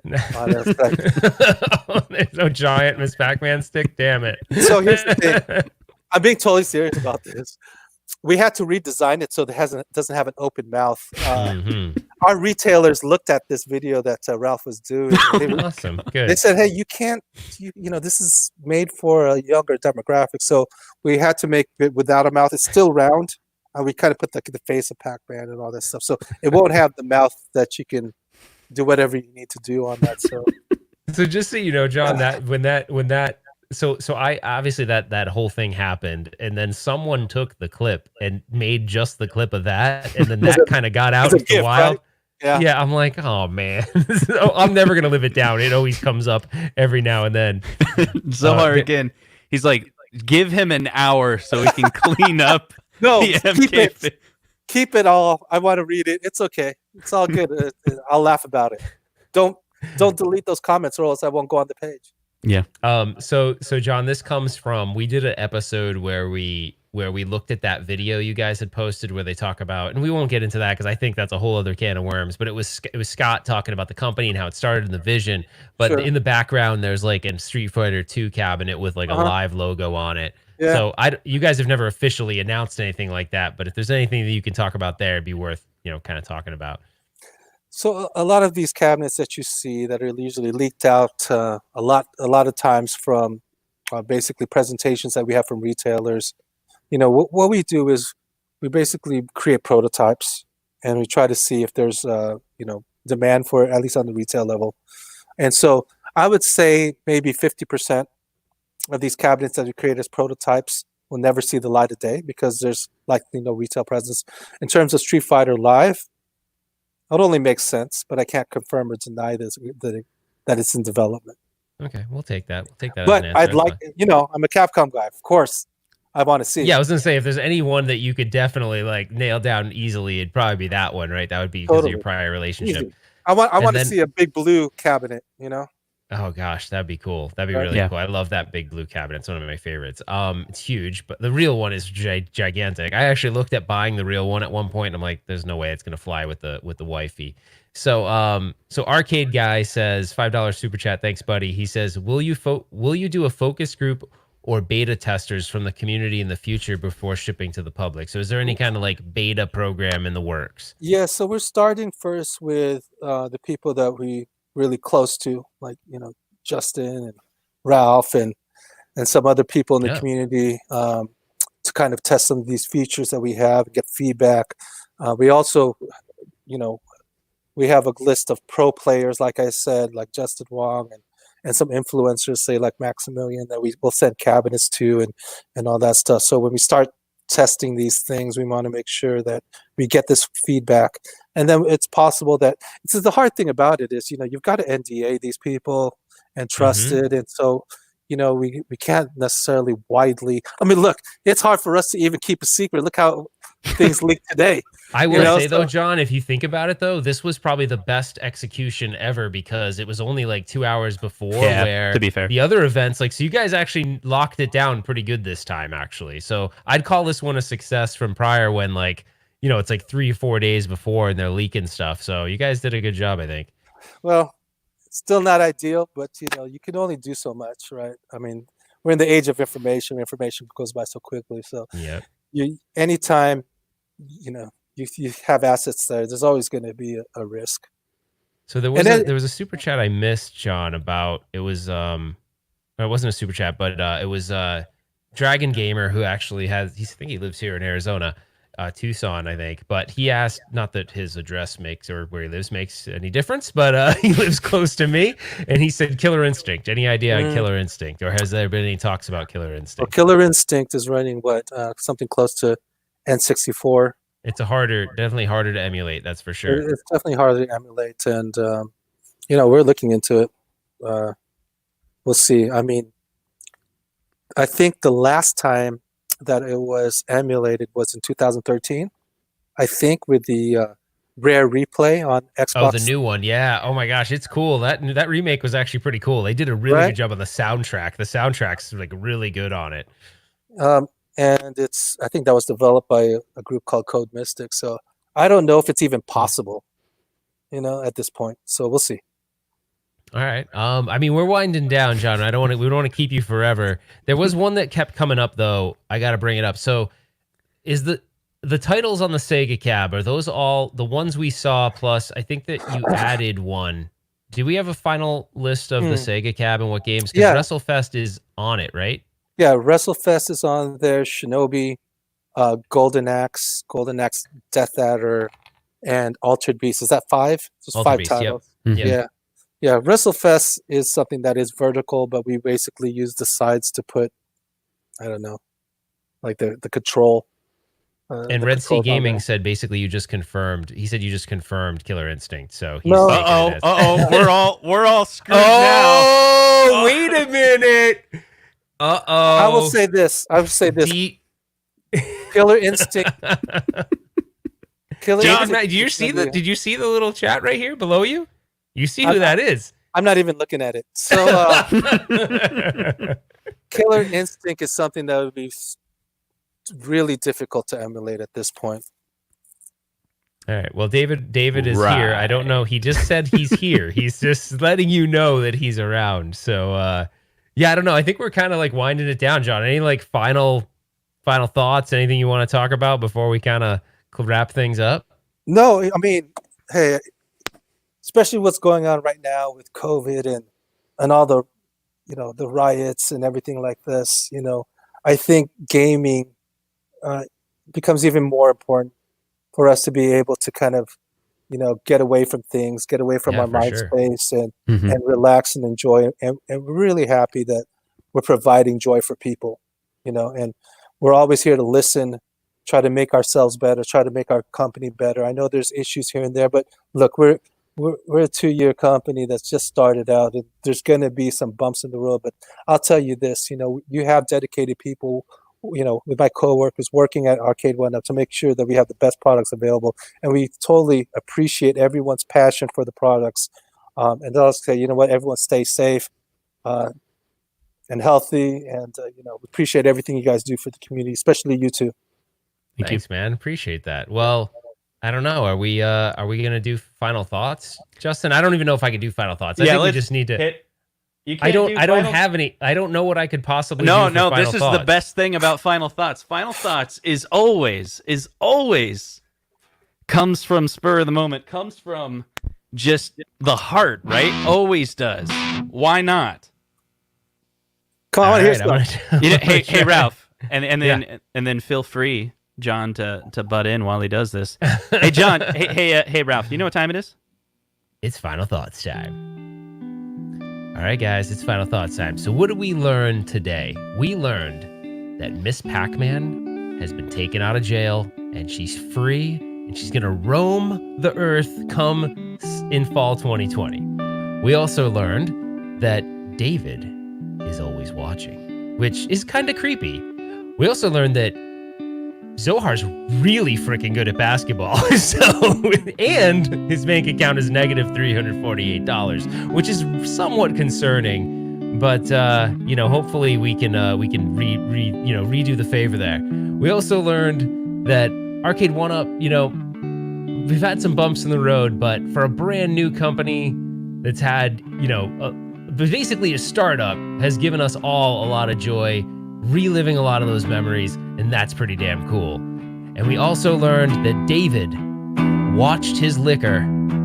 There's no giant Miss Pac-Man stick. Damn it. So here's the thing. I'm being totally serious about this. We had to redesign it so it doesn't have an open mouth. Our retailers looked at this video that Ralph was doing. Awesome. Good. They said, "Hey, you can't. This is made for a younger demographic." So we had to make it without a mouth. It's still round. We kind of put the face of Pac-Man and all that stuff. So it won't have the mouth that you can do whatever you need to do on that. So just so you know, John, that when that. So I obviously that whole thing happened, and then someone took the clip and made just the clip of that, and then that kind of got out into the wild. Right? Yeah, I'm like, oh man, I'm never gonna live it down. It always comes up every now and then. Zohar again, he's like, give him an hour so he can clean up. No, the keep it all. I want to read it. It's okay. It's all good. I'll laugh about it. Don't delete those comments, or else I won't go on the page. Yeah. So John, this comes from, we did an episode where we looked at that video you guys had posted where they talk about, and we won't get into that because I think that's a whole other can of worms, but it was Scott talking about the company and how it started in the vision. But in the background, there's like a Street Fighter 2 cabinet with like a live logo on it. Yeah. So you guys have never officially announced anything like that, but if there's anything that you can talk about there, it'd be worth, kind of talking about. So a lot of these cabinets that you see that are usually leaked out a lot of times from basically presentations that we have from retailers. What we do is we basically create prototypes, and we try to see if there's demand for it, at least on the retail level. And so I would say maybe 50% of these cabinets that we create as prototypes will never see the light of day because there's likely no retail presence. In terms of Street Fighter Live, it only makes sense, but I can't confirm or deny this that it's in development. Okay, we'll take that. But I'd like, I'm a Capcom guy, of course. I want to see. Yeah, I was gonna say if there's any one that you could definitely like nail down easily, it'd probably be that one, right? That would be because of your prior relationship. Easy. I want to see a big blue cabinet. Oh gosh, that'd be cool. That'd be really cool. I love that big blue cabinet. It's one of my favorites. It's huge, but the real one is gigantic. I actually looked at buying the real one at one point, and I'm like, there's no way it's gonna fly with the wifey. So Arcade Guy says $5 super chat. Thanks, buddy. He says, will you do a focus group or beta testers from the community in the future before shipping to the public? So is there any kind of like beta program in the works? Yeah, so we're starting first with the people that we really close to, like Justin and Ralph and some other people in the community to kind of test some of these features that we have, get feedback. We also we have a list of pro players, like I said, like Justin Wong and some influencers, say like Maximilian, that we will send cabinets to and all that stuff. So when we start testing these things, we want to make sure that we get this feedback. And then it's possible that the hard thing about it is, you've got to NDA these people and trust it. And so, we can't necessarily widely. I mean, look, it's hard for us to even keep a secret. Look how things leak today. I will say though, John, if you think about it though, this was probably the best execution ever because it was only like 2 hours before where to be fair, the other events, so you guys actually locked it down pretty good this time actually. So I'd call this one a success from prior when it's like 3 or 4 days before and they're leaking stuff. So you guys did a good job, I think. Well, still not ideal, but you can only do so much, right? I mean, we're in the age of information. Information goes by so quickly. So Yeah. anytime, you have assets there, there's always going to be a risk. So there was a super chat I missed, John, about it was it wasn't a super chat, but it was Dragon Gamer, who actually I think he lives here in Arizona, Tucson, I think. But he asked, not that his address or where he lives makes any difference, but he lives close to me, and he said Killer Instinct. Any idea on Killer Instinct, or has there been any talks about Killer Instinct? Well, Killer Instinct is running something close to N64. It's definitely harder to emulate, that's for sure. It's definitely harder to emulate, and we're looking into it. We'll see. I mean, I think the last time that it was emulated was in 2013. I think with the Rare Replay on Xbox. Oh, the new one, yeah. Oh my gosh, it's cool. That remake was actually pretty cool. They did a really good job on the soundtrack. The soundtrack's like really good on it. And I think that was developed by a group called Code Mystic. So I don't know if it's even possible, at this point. So we'll see. All right. I mean, we're winding down, John. We don't want to keep you forever. There was one that kept coming up, though. I got to bring it up. So is the titles on the Sega Cab, are those all the ones we saw? Plus, I think that you added one. Do we have a final list of the Sega Cab and what games? Because WrestleFest is on it, right? Yeah, WrestleFest is on there. Shinobi, Golden Axe, Death Adder, and Altered Beast. Is that 5? There's Altered 5 Beast, titles. Yep. Yeah. WrestleFest is something that is vertical, but we basically use the sides to put, I don't know, like the control. And Red Sea Gaming said basically you just confirmed. He said you just confirmed Killer Instinct. So he's No. We're all screwed now. Oh, wait a minute. I will say this. Killer Instinct. Did you see the little chat right here below you? You see who that is? I'm not even looking at it. So Killer Instinct is something that would be really difficult to emulate at this point. All right. Well, David is here. I don't know. He just said he's here. He's just letting you know that he's around. So I don't know. I think we're kind of like winding it down, John. Any like final thoughts? Anything you want to talk about before we kind of wrap things up? No, I mean, hey, especially what's going on right now with COVID and all the, the riots and everything like this, I think gaming becomes even more important for us to be able to kind of, get away from things, get away from our mind space and relax and enjoy. And we're really happy that we're providing joy for people, and we're always here to listen, try to make ourselves better, try to make our company better. I know there's issues here and there, but look, we're a 2-year company that's just started out, and there's going to be some bumps in the road. But I'll tell you this, you have dedicated people, with my coworkers working at Arcade1up to make sure that we have the best products available. And we totally appreciate everyone's passion for the products. And I'll say, everyone stay safe and healthy. And, we appreciate everything you guys do for the community, especially you two. Thanks, man. Appreciate that. Well, I don't know. Are we going to do final thoughts, Justin? I don't even know if I could do final thoughts. I think we just need to. I don't have any. I don't know what I could possibly do for final this is thoughts. The best thing about final thoughts. Final thoughts is always comes from spur of the moment, comes from just the heart, right? Always does. Why not? Come on, here's hey Ralph, and then feel free, John, to butt in while he does this. Hey John, hey Ralph, you know what time it is? It's final thoughts time. All right, guys, it's final thoughts time. So what did we learn today? We learned that Miss Pac-Man has been taken out of jail, and she's free, and she's going to roam the earth come in fall 2020. We also learned that David is always watching, which is kind of creepy. We also learned that Zohar's really freaking good at basketball. And his bank account is negative $348, which is somewhat concerning. But hopefully we can redo the favor there. We also learned that Arcade1up, we've had some bumps in the road, but for a brand new company that's had basically a startup, has given us all a lot of joy, reliving a lot of those memories, and that's pretty damn cool. And we also learned that David watched his liquor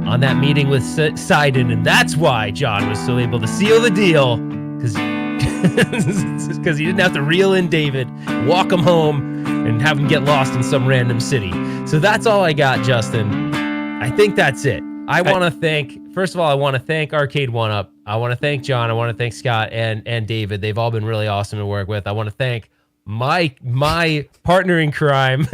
on that meeting with Sinden, and that's why John was still able to seal the deal, because he didn't have to reel in David, walk him home, and have him get lost in some random city. So that's all I got, Justin. I think that's it. I want to thank, first of all, I want to thank Arcade1up. I want to thank John. I want to thank Scott and David. They've all been really awesome to work with. I want to thank my partner in crime,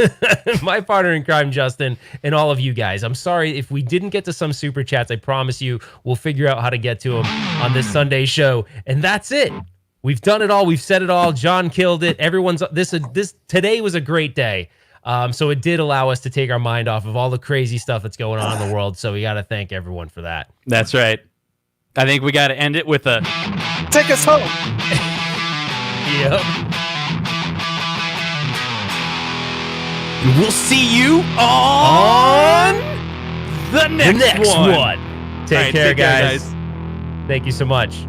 Justin, and all of you guys. I'm sorry if we didn't get to some super chats. I promise you we'll figure out how to get to them on this Sunday show. And that's it. We've done it all. We've said it all. John killed it. Today was a great day. So it did allow us to take our mind off of all the crazy stuff that's going on in the world. So we got to thank everyone for that. That's right. I think we got to end it with a Take us home. Yep. We'll see you on the next one. Take care, guys. Thank you so much.